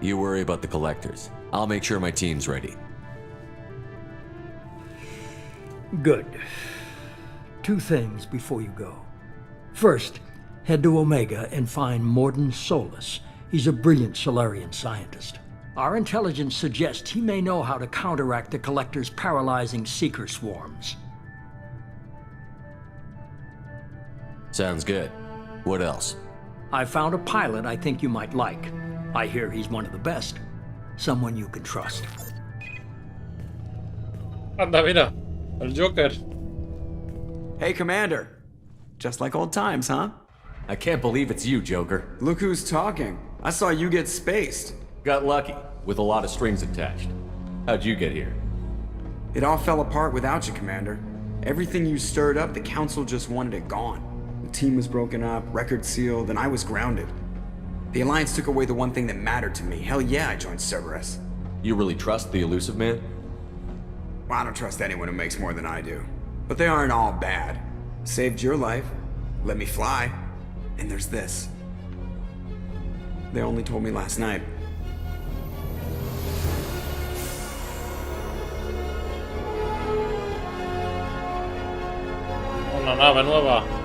You worry about the Collectors. I'll make sure my team's ready. Good. 2 things before you go. First, head to Omega and find Morden Solus. He's a brilliant Solarian scientist. Our intelligence suggests he may know how to counteract the Collector's paralyzing Seeker swarms. Sounds good. What else? I found a pilot I think you might like. I hear he's one of the best. Someone you can trust. Anda, mira. El Joker. Hey, Commander. Just like old times, huh? I can't believe it's you, Joker. Look who's talking. I saw you get spaced. Got lucky, with a lot of strings attached. How'd you get here? It all fell apart without you, Commander. Everything you stirred up, the Council just wanted it gone. The team was broken up, record sealed, and I was grounded. The Alliance took away the one thing that mattered to me. Hell yeah, I joined Cerberus. You really trust the Elusive Man? Well, I don't trust anyone who makes more than I do. But they aren't all bad. Saved your life, let me fly, and there's this. They only told me last night. Una nave nueva.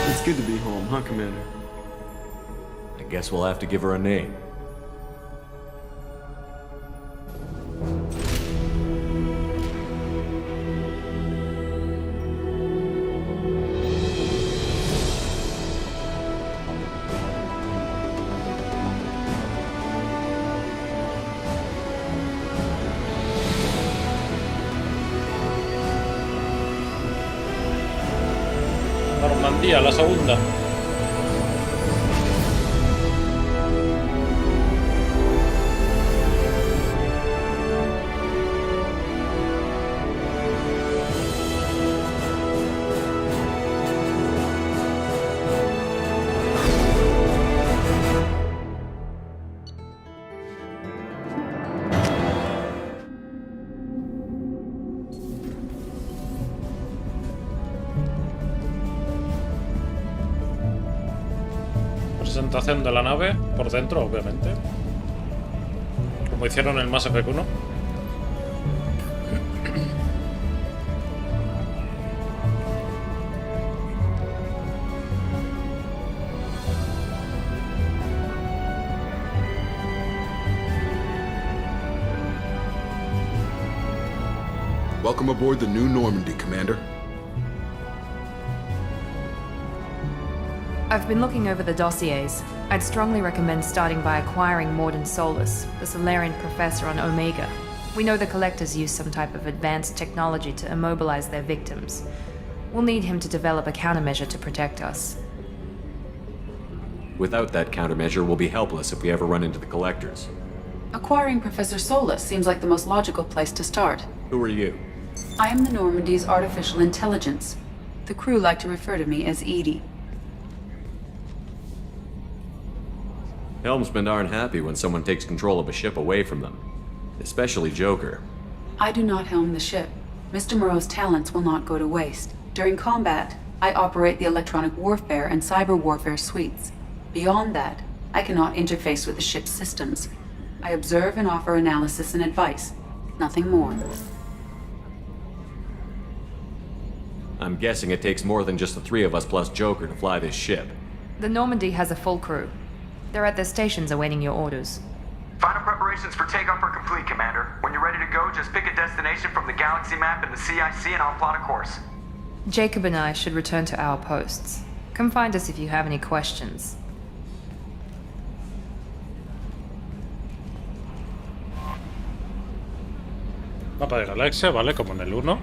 It's good to be home, huh, Commander? I guess we'll have to give her a name. Normandía, la segunda. Presentación de la nave por dentro, obviamente, como hicieron en el Mass Effect 1. Welcome aboard the New Normandy, Commander. I've been looking over the dossiers. I'd strongly recommend starting by acquiring Morden Solus, the Solarian professor on Omega. We know the Collectors use some type of advanced technology to immobilize their victims. We'll need him to develop a countermeasure to protect us. Without that countermeasure, we'll be helpless if we ever run into the Collectors. Acquiring Professor Solus seems like the most logical place to start. Who are you? I am the Normandy's artificial intelligence. The crew like to refer to me as Edie. Helmsmen aren't happy when someone takes control of a ship away from them. Especially Joker. I do not helm the ship. Mr. Moreau's talents will not go to waste. During combat, I operate the electronic warfare and cyber warfare suites. Beyond that, I cannot interface with the ship's systems. I observe and offer analysis and advice. Nothing more. I'm guessing it takes more than just the three of us plus Joker to fly this ship. The Normandy has a full crew. They're at their stations awaiting your orders. Final preparations for takeoff are complete, Commander. When you're ready to go, just pick a destination from the galaxy map and the CIC and I'll plot a course. Jacob and I should return to our posts. Come find us if you have any questions. Mapa de galaxia, vale, como en el 1.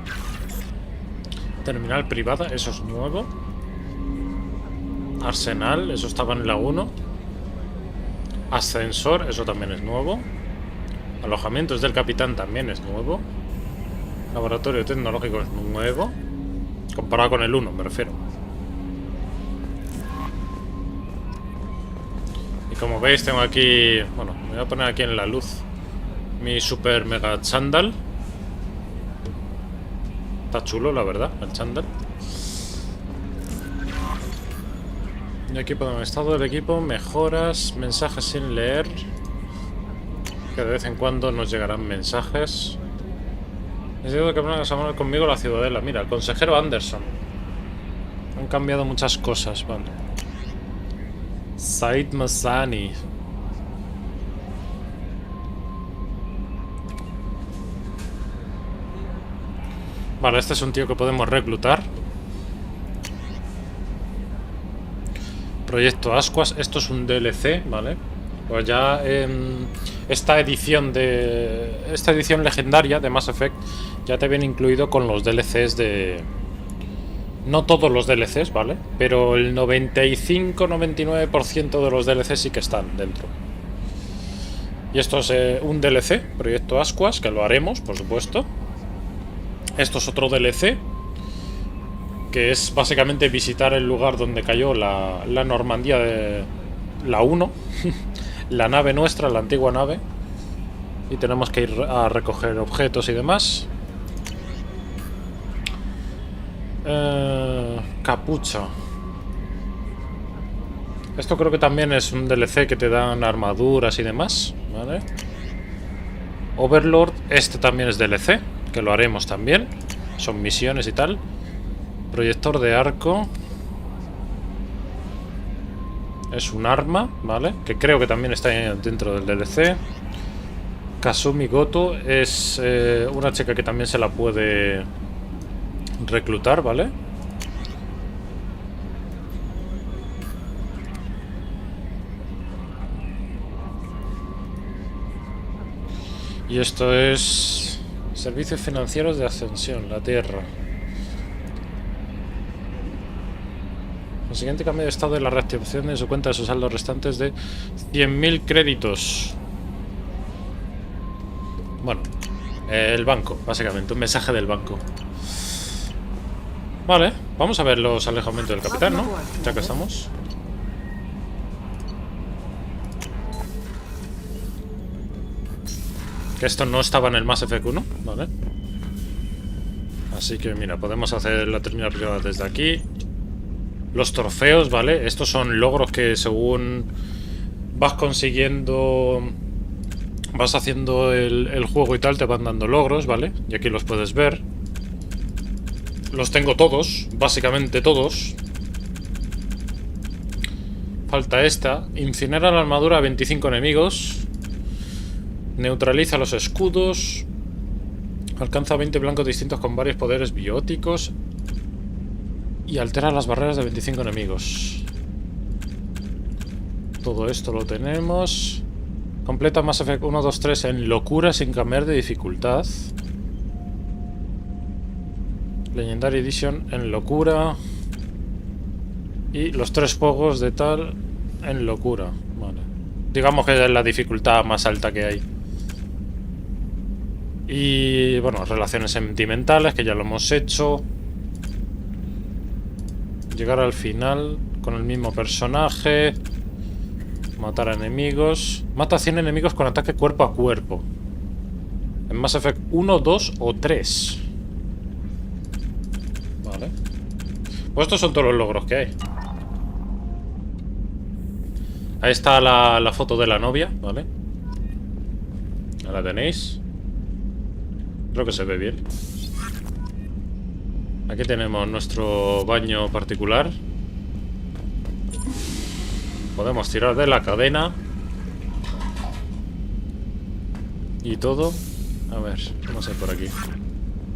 Terminal privada, eso es nuevo. Arsenal, eso estaba en la 1. Ascensor, eso también es nuevo. Alojamientos del capitán también es nuevo. Laboratorio tecnológico es nuevo. Comparado con el 1, me refiero. Y como veis, tengo aquí... Bueno, me voy a poner aquí en la luz mi super mega chándal. Está chulo, la verdad, el chándal. Y aquí podemos estado del equipo, mejoras, mensajes sin leer. Que de vez en cuando nos llegarán mensajes. Necesito que vengan a examinar conmigo la ciudadela. Mira, el consejero Anderson. Han cambiado muchas cosas, vale. Said Masani. Vale, este es un tío que podemos reclutar. Proyecto Ascuas. Esto es un DLC, ¿vale? Pues ya esta edición legendaria de Mass Effect ya te viene incluido con los DLCs de... No todos los DLCs, ¿vale? Pero el 95-99% de los DLCs sí que están dentro. Y esto es un DLC, Proyecto Ascuas, que lo haremos, por supuesto. Esto es otro DLC, que es básicamente visitar el lugar donde cayó la Normandía de la 1. La nave nuestra, la antigua nave. Y tenemos que ir a recoger objetos y demás. Capucha. Esto creo que también es un DLC que te dan armaduras y demás, ¿vale? Overlord, este también es DLC, que lo haremos también. Son misiones y tal. Proyector de arco. Es un arma, ¿vale? Que creo que también está dentro del DLC. Kasumi Goto es una chica que también se la puede reclutar, ¿vale? Y esto es... Servicios financieros de ascensión, la Tierra. El siguiente cambio de estado de la reactivación de su cuenta de sus saldos restantes de 100.000 créditos. Bueno, el banco, básicamente, un mensaje del banco. Vale, vamos a ver los alejamientos del capitán, ¿no? Ya que estamos. Que esto no estaba en el Mass Effect 1, ¿vale? Así que mira, podemos hacer la terminal privada desde aquí. Los trofeos, ¿vale? Estos son logros que según vas consiguiendo, vas haciendo el juego y tal, te van dando logros, ¿vale? Y aquí los puedes ver. Los tengo todos, básicamente todos. Falta esta. Incinera la armadura a 25 enemigos. Neutraliza los escudos. Alcanza 20 blancos distintos con varios poderes bióticos. Y altera las barreras de 25 enemigos. Todo esto lo tenemos. Completa Mass Effect 1, 2, 3 en locura sin cambiar de dificultad. Legendary Edition en locura. Y los 3 juegos de tal en locura. Vale. Digamos que es la dificultad más alta que hay. Y bueno, relaciones sentimentales, que ya lo hemos hecho. Llegar al final con el mismo personaje. Matar a enemigos. Mata a 100 enemigos con ataque cuerpo a cuerpo. En Mass Effect 1, 2 o 3. Vale. Pues estos son todos los logros que hay. Ahí está la foto de la novia, ¿vale? Ahí la tenéis. Creo que se ve bien. Aquí tenemos nuestro baño particular. Podemos tirar de la cadena. Y todo. A ver, vamos a ir por aquí.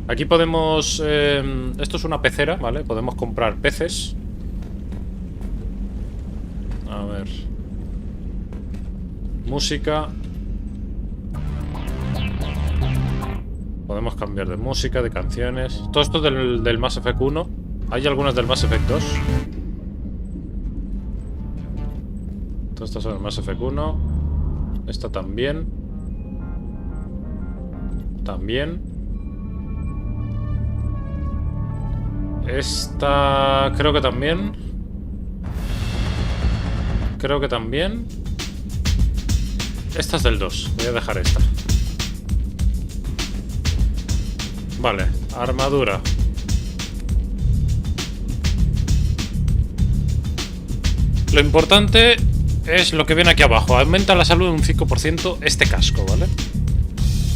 Aquí podemos... esto es una pecera, ¿vale? Podemos comprar peces. A ver. Música. Podemos cambiar de música, de canciones. Todo esto del Mass Effect 1. Hay algunas del Mass Effect 2. Todo esto son del Mass Effect 1. Esta también. También. Esta creo que también. Creo que también. Esta es del 2. Voy a dejar esta. Vale, armadura. Lo importante es lo que viene aquí abajo. Aumenta la salud en un 5% este casco, ¿vale?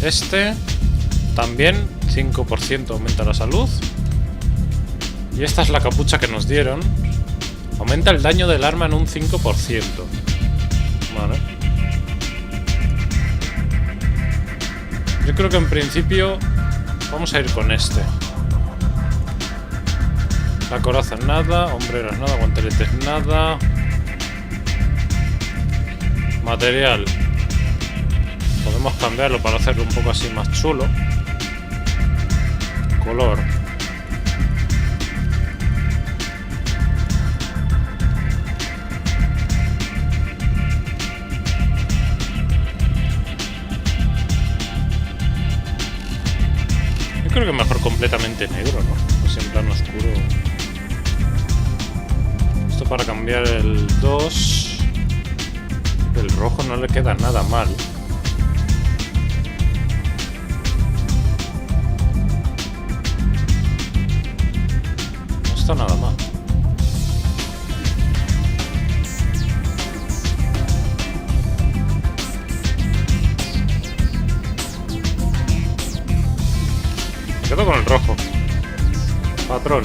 Este también 5% aumenta la salud. Y esta es la capucha que nos dieron. Aumenta el daño del arma en un 5%. Vale. Yo creo que en principio vamos a ir con este. La coraza nada, hombreras nada, guanteletes nada. Material. Podemos cambiarlo para hacerlo un poco así más chulo. Color. Yo creo que mejor completamente negro, ¿no? Pues en plano oscuro. Esto para cambiar el 2. El rojo no le queda nada mal. No está nada mal. Me quedo con el rojo. Patrón.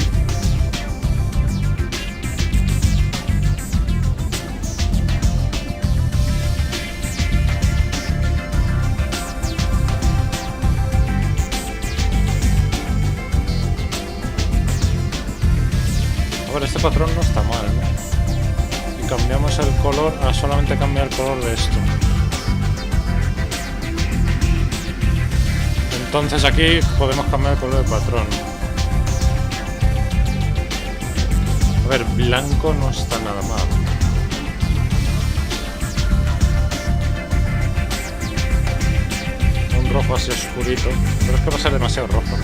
A ver, este patrón no está mal, ¿no? Si cambiamos el color, solamente cambia el color de esto. Entonces aquí podemos cambiar el color del patrón. A ver, blanco no está nada mal. Un rojo así oscurito, pero es que va a ser demasiado rojo.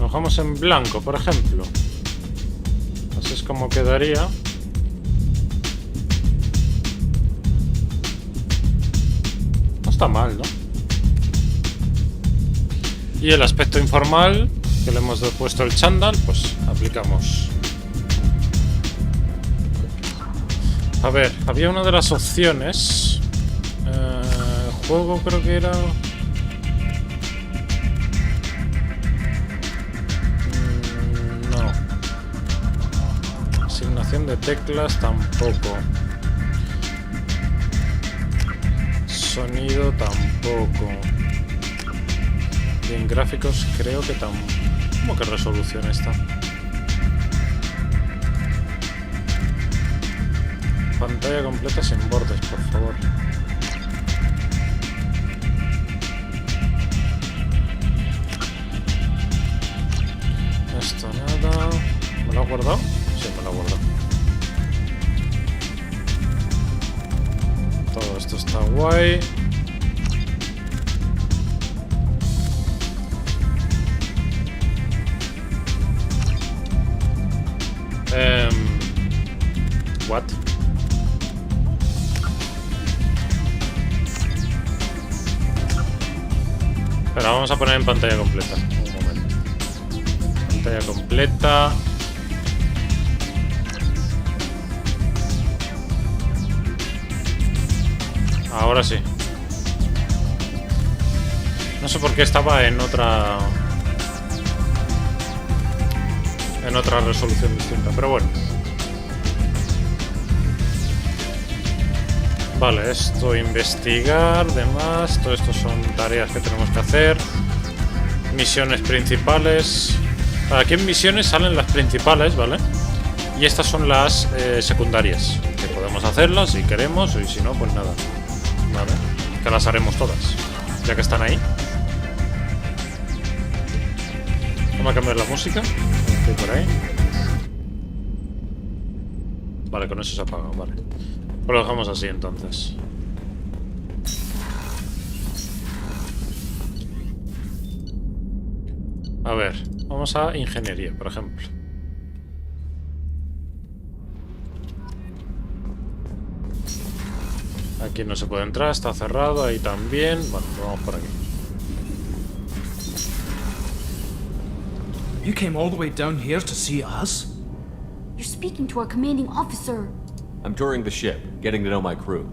Dejamos en blanco, por ejemplo. Así es como quedaría. No está mal, ¿no? Y el aspecto informal, que le hemos puesto el chándal, pues aplicamos. A ver, había una de las opciones. Juego creo que era... de teclas tampoco. Sonido tampoco. Y en gráficos creo que tampoco. ¿Cómo que resolución está? Pantalla completa sin bordes, por favor. Esto nada. ¿Me lo he guardado? Sí, me lo he guardado. Todo esto está guay. What? Pero vamos a poner en pantalla completa. Un momento. Pantalla completa. Ahora sí. No sé por qué estaba en otra resolución distinta, pero bueno. Vale, esto investigar, demás. Todo esto son tareas que tenemos que hacer. Misiones principales. Aquí en misiones salen las principales, ¿vale? Y estas son las secundarias, que podemos hacerlas si queremos, y si no, pues nada. Vale, que las haremos todas, ya que están ahí. Vamos a cambiar la música. Estoy por ahí. Vale, con eso se ha apagado, vale. Pues lo dejamos así entonces. A ver, vamos a ingeniería, por ejemplo. Aquí no se puede entrar, está cerrado, ahí también. Bueno, pues vamos por aquí. You came all the way down here to see us? You're speaking to our commanding officer. I'm touring the ship, getting to know my crew.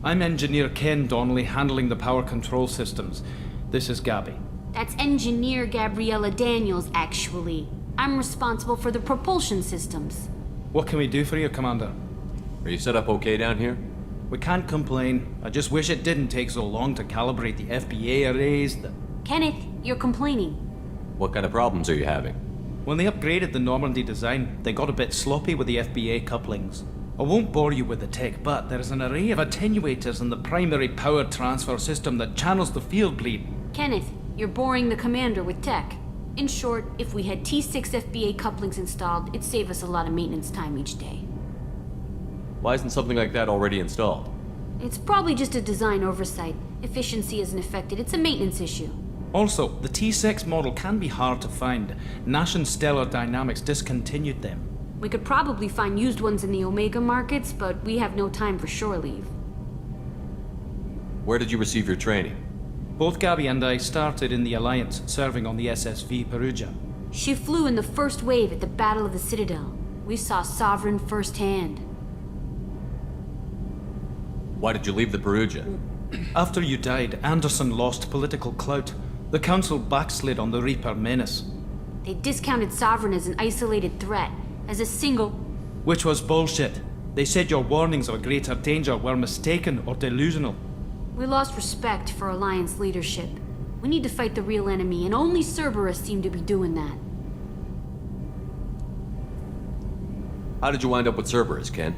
I'm Engineer Ken Donnelly, handling the power control systems. This is Gabby. That's Engineer Gabriella Daniels, actually. I'm responsible for the propulsion systems. What can we do for you, Commander? Are you set up okay down here? We can't complain. I just wish it didn't take so long to calibrate the FBA arrays. Kenneth, you're complaining. What kind of problems are you having? When they upgraded the Normandy design, they got a bit sloppy with the FBA couplings. I won't bore you with the tech, but there's an array of attenuators in the primary power transfer system that channels the field bleed. Kenneth, you're boring the commander with tech. In short, if we had T6 FBA couplings installed, it'd save us a lot of maintenance time each day. Why isn't something like that already installed? It's probably just a design oversight. Efficiency isn't affected, it's a maintenance issue. Also, the T6 model can be hard to find. Nash and Stellar Dynamics discontinued them. We could probably find used ones in the Omega markets, but we have no time for shore leave. Where did you receive your training? Both Gabby and I started in the Alliance, serving on the SSV Perugia. She flew in the first wave at the Battle of the Citadel. We saw Sovereign firsthand. Why did you leave the Perugia? After you died, Anderson lost political clout. The Council backslid on the Reaper menace. They discounted Sovereign as an isolated threat, as a single... Which was bullshit. They said your warnings of a greater danger were mistaken or delusional. We lost respect for Alliance leadership. We need to fight the real enemy, and only Cerberus seemed to be doing that. How did you wind up with Cerberus, Ken?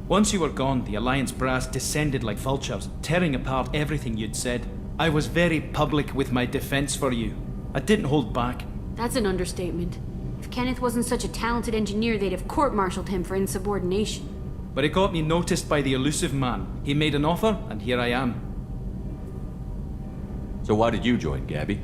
Once you were gone, the Alliance brass descended like vultures, tearing apart everything you'd said. I was very public with my defense for you. I didn't hold back. That's an understatement. If Kenneth wasn't such a talented engineer, they'd have court-martialed him for insubordination. But it got me noticed by the elusive man. He made an offer, and here I am. So why did you join, Gabby?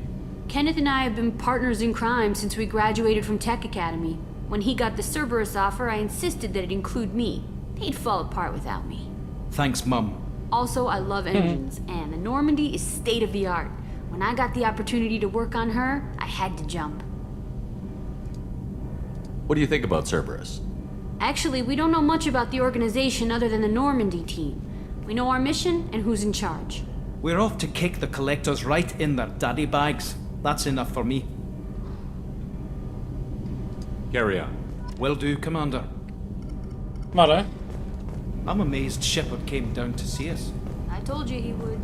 Kenneth and I have been partners in crime since we graduated from Tech Academy. When he got the Cerberus offer, I insisted that it include me. They'd fall apart without me. Thanks, Mum. Also, I love engines, and the Normandy is state-of-the-art. When I got the opportunity to work on her, I had to jump. What do you think about Cerberus? Actually, we don't know much about the organization other than the Normandy team. We know our mission and who's in charge. We're off to kick the collectors right in their daddy bags. That's enough for me. Carry on. Will do, Commander. Vale. I'm amazed Shepard came down to see us. I told you he would.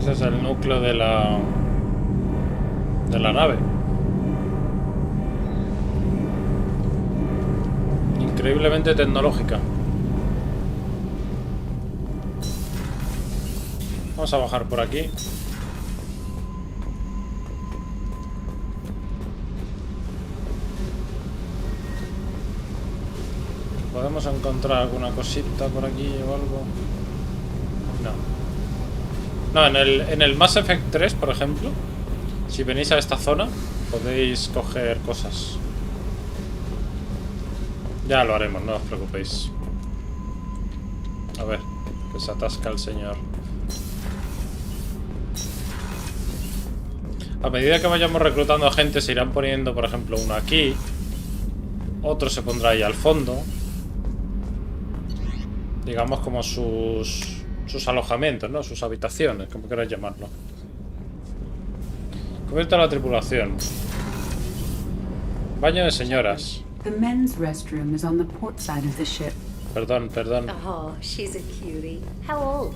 Ese es el núcleo de la nave. Increíblemente tecnológica. Vamos a bajar por aquí. ¿Podemos encontrar alguna cosita por aquí o algo? No. No, en el Mass Effect 3, por ejemplo, si venís a esta zona, podéis coger cosas. Ya lo haremos, no os preocupéis. A ver, que se atasca el señor. A medida que vayamos reclutando a gente, se irán poniendo, por ejemplo, uno aquí. Otro se pondrá ahí al fondo. Digamos como sus alojamientos, ¿no? Sus habitaciones, como queráis llamarlo. Cubierta la tripulación. Baño de señoras. The men's restroom is on the port side of the ship. Perdón. Oh, she's a cutie. How old?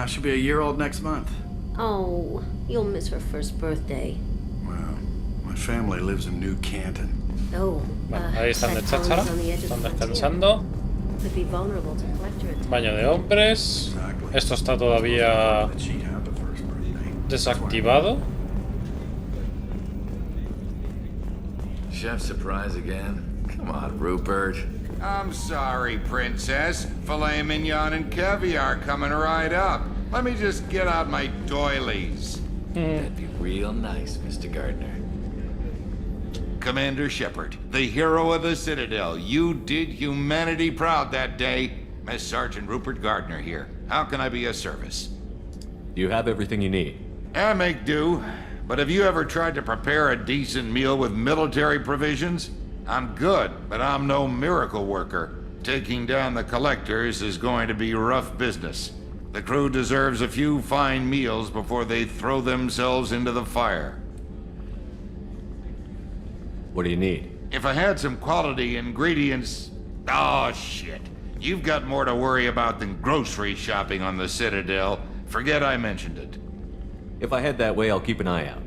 She'll be a year old next month. Oh, you'll miss her first birthday. Well, my family lives in New Canton. Oh, bueno, ahí están de cháchara. Están descansando. Could be vulnerable to collector attacks. Baño de hombres. Esto está todavía desactivado. Chef surprise again? Come on, Rupert. I'm sorry, Princess. Filet mignon and caviar coming right up. Let me just get out my doilies. That'd be real nice, Mr. Gardner. Commander Shepard, the hero of the Citadel. You did humanity proud that day. Miss Sergeant Rupert Gardner here. How can I be of service? Do you have everything you need? I make do. But have you ever tried to prepare a decent meal with military provisions? I'm good, but I'm no miracle worker. Taking down the collectors is going to be rough business. The crew deserves a few fine meals before they throw themselves into the fire. What do you need? If I had some quality ingredients... Oh, shit. You've got more to worry about than grocery shopping on the Citadel. Forget I mentioned it. If I head that way, I'll keep an eye out.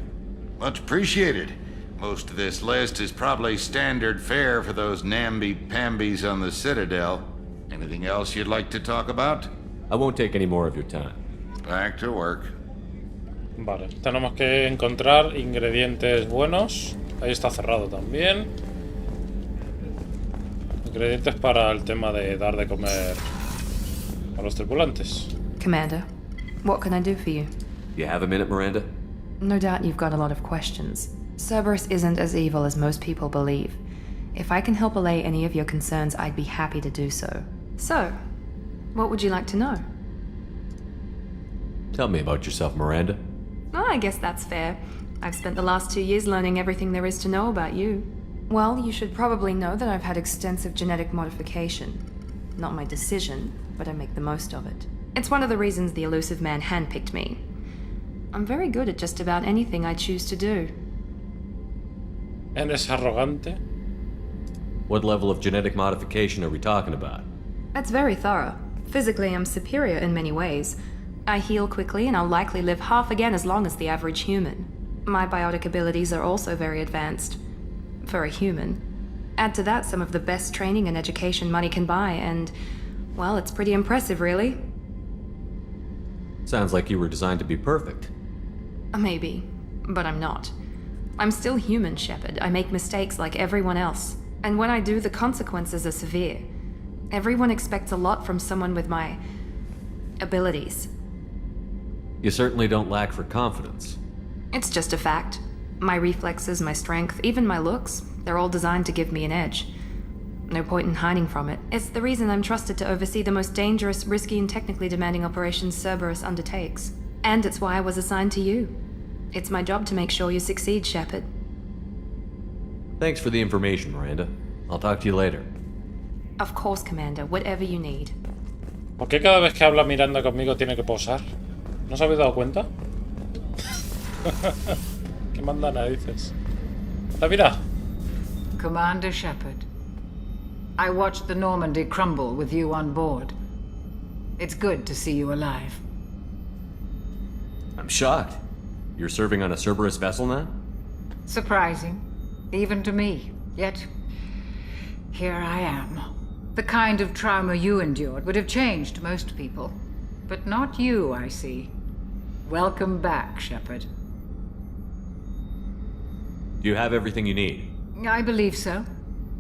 Much appreciated. Most of this list is probably standard fare for those namby-pambies on the Citadel. Anything else you'd like to talk about? I won't take any more of your time. Back to work. Vale, tenemos que encontrar ingredientes buenos. Ahí está cerrado también. Ingredientes para el tema de dar de comer a los tripulantes. Commander, what can I do for you? You have a minute, Miranda? No doubt you've got a lot of questions. Cerberus isn't as evil as most people believe. If I can help allay any of your concerns, I'd be happy to do so. So, what would you like to know? Tell me about yourself, Miranda. Oh, I guess that's fair. I've spent the last 2 years learning everything there is to know about you. Well, you should probably know that I've had extensive genetic modification. Not my decision, but I make the most of it. It's one of the reasons the elusive man handpicked me. I'm very good at just about anything I choose to do. ¿Eres arrogante? What level of genetic modification are we talking about? That's very thorough. Physically, I'm superior in many ways. I heal quickly, and I'll likely live half again as long as the average human. My biotic abilities are also very advanced. For a human. Add to that some of the best training and education money can buy, and, well, it's pretty impressive, really. Sounds like you were designed to be perfect. Maybe, but I'm not. I'm still human, Shepard. I make mistakes like everyone else. And when I do, the consequences are severe. Everyone expects a lot from someone with my abilities. You certainly don't lack for confidence. It's just a fact. My reflexes, my strength, even my looks, they're all designed to give me an edge. No point in hiding from it. It's the reason I'm trusted to oversee the most dangerous, risky, and technically demanding operations Cerberus undertakes. And it's why I was assigned to you. It's my job to make sure you succeed, Shepard. Thanks for the information, Miranda. I'll talk to you later. Of course, Commander. Whatever you need. ¿Por qué cada vez que habla Miranda conmigo tiene que posar? ¿No os habéis dado cuenta? ¿Qué manda narices? Mira. Commander Shepard, I watched the Normandy crumble with you on board. It's good to see you alive. I'm shocked. You're serving on a Cerberus vessel now? Surprising, even to me. Yet, here I am. The kind of trauma you endured would have changed most people. But not you, I see. Welcome back, Shepard. Do you have everything you need? I believe so.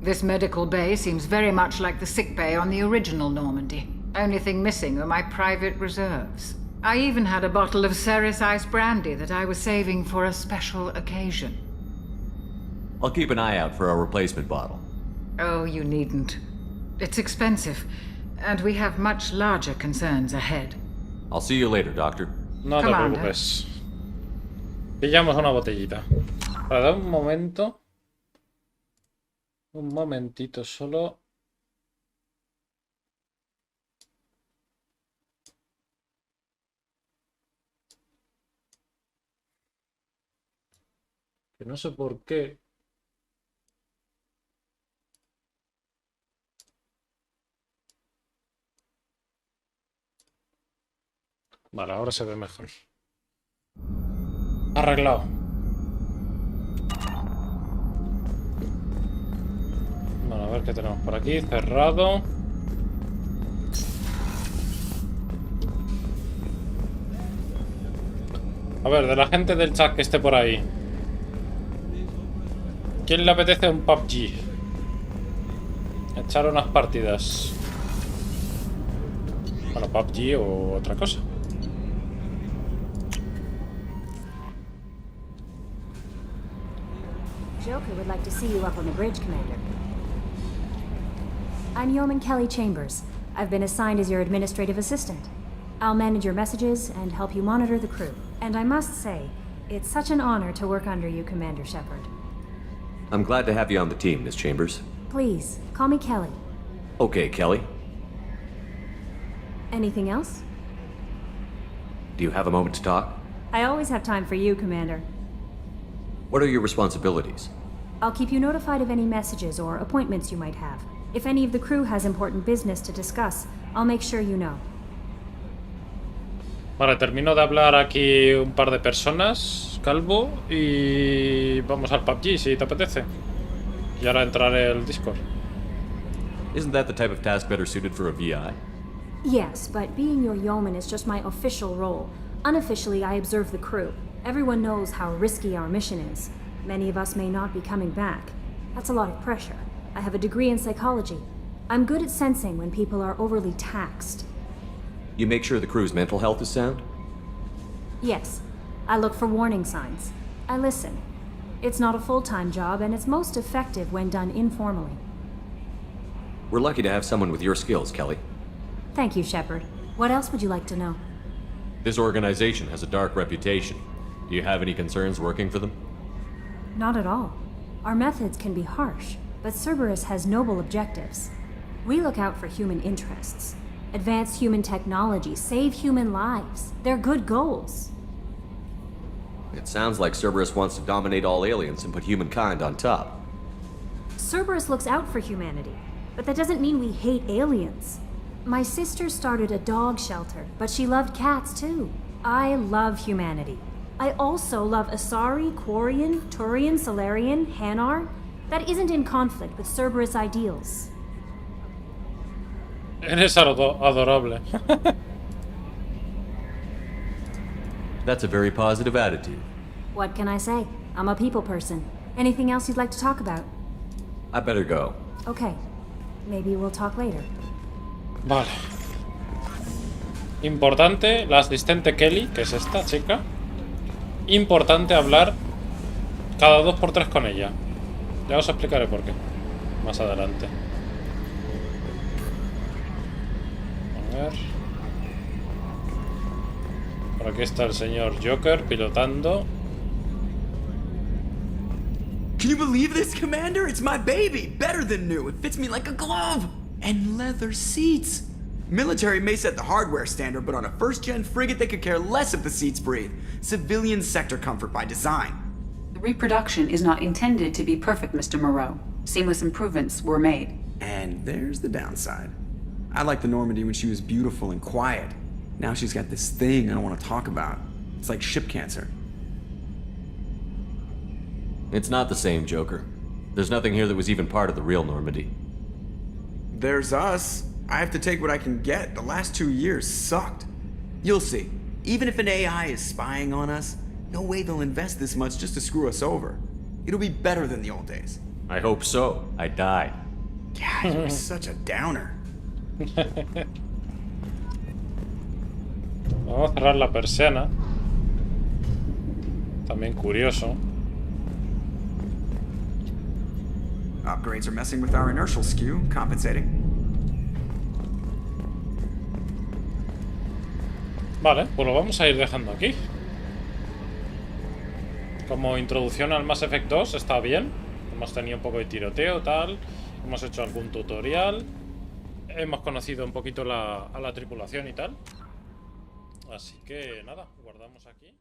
This medical bay seems very much like the sick bay on the original Normandy. Only thing missing are my private reserves. I even had a bottle of Ceres Ice brandy that I was saving for a special occasion. I'll keep an eye out for a replacement bottle. Oh, you needn't. It's expensive, and we have much larger concerns ahead. I'll see you later, Doctor. No te preocupes. Pillamos una botellita. Para un momento. Un momentito solo. Que no sé por qué. Vale, ahora se ve mejor. Arreglado. Bueno, a ver qué tenemos por aquí. Cerrado. A ver, de la gente del chat que esté por ahí. ¿Quién le apetece un PUBG? Echar unas partidas. Bueno, PUBG o otra cosa. Joker would like to see you up on the bridge, Commander. I'm Yeoman Kelly Chambers. I've been assigned as your administrative assistant. I'll manage your messages and help you monitor the crew. And I must say, it's such an honor to work under you, Commander Shepard. I'm glad to have you on the team, Miss Chambers. Please, call me Kelly. Okay, Kelly. Anything else? Do you have a moment to talk? I always have time for you, Commander. What are your responsibilities? I'll keep you notified of any messages or appointments you might have. If any of the crew has important business to discuss, I'll make sure you know. Vale, termino de hablar aquí un par de personas, Calvo, y vamos al PUBG si te apetece. Y ahora entraré el Discord. Isn't that the type of task better suited for a VI? Yes, but being your yeoman is just my official role. Unofficially, I observe the crew. Everyone knows how risky our mission is. Many of us may not be coming back. That's a lot of pressure. I have a degree in psychology. I'm good at sensing when people are overly taxed. You make sure the crew's mental health is sound? Yes. I look for warning signs. I listen. It's not a full-time job, and it's most effective when done informally. We're lucky to have someone with your skills, Kelly. Thank you, Shepard. What else would you like to know? This organization has a dark reputation. Do you have any concerns working for them? Not at all. Our methods can be harsh, but Cerberus has noble objectives. We look out for human interests. Advance human technology, save human lives. They're good goals. It sounds like Cerberus wants to dominate all aliens and put humankind on top. Cerberus looks out for humanity, but that doesn't mean we hate aliens. My sister started a dog shelter, but she loved cats too. I love humanity. I also love Asari, Quarian, Turian, Solarian, Hanar. That isn't in conflict with Cerberus ideals. Eres adorable. That's a very positive attitude. What can I say? I'm a people person. Anything else you'd like to talk about? I better go. Okay. Maybe we'll talk later. Vale. Importante, la asistente Kelly, que es esta chica. Importante hablar cada 2 por 3 con ella. Ya os explicaré por qué más adelante. A ver. Por aquí está el señor Joker pilotando. Can you believe this, Commander? It's my baby! Better than new. It fits me like a glove! And leather seats! Military may set the hardware standard, but on a first-gen frigate they could care less if the seats breathe. Civilian sector comfort by design. The reproduction is not intended to be perfect, Mr. Moreau. Seamless improvements were made. And there's the downside. I liked the Normandy when she was beautiful and quiet. Now she's got this thing I don't want to talk about. It's like ship cancer. It's not the same, Joker. There's nothing here that was even part of the real Normandy. There's us. I have to take what I can get. The last 2 years sucked. You'll see. Even if an AI is spying on us, no way they'll invest this much just to screw us over. It'll be better than the old days. I hope so. I died. God, you're such a downer. Vamos a cerrar la persiana. También curioso. Upgrades are messing with our inertial skew, compensating. Vale, pues lo vamos a ir dejando aquí. Como introducción al Mass Effect 2 está bien. Hemos tenido un poco de tiroteo, tal. Hemos hecho algún tutorial. Hemos conocido un poquito a la tripulación y tal. Así que nada, guardamos aquí.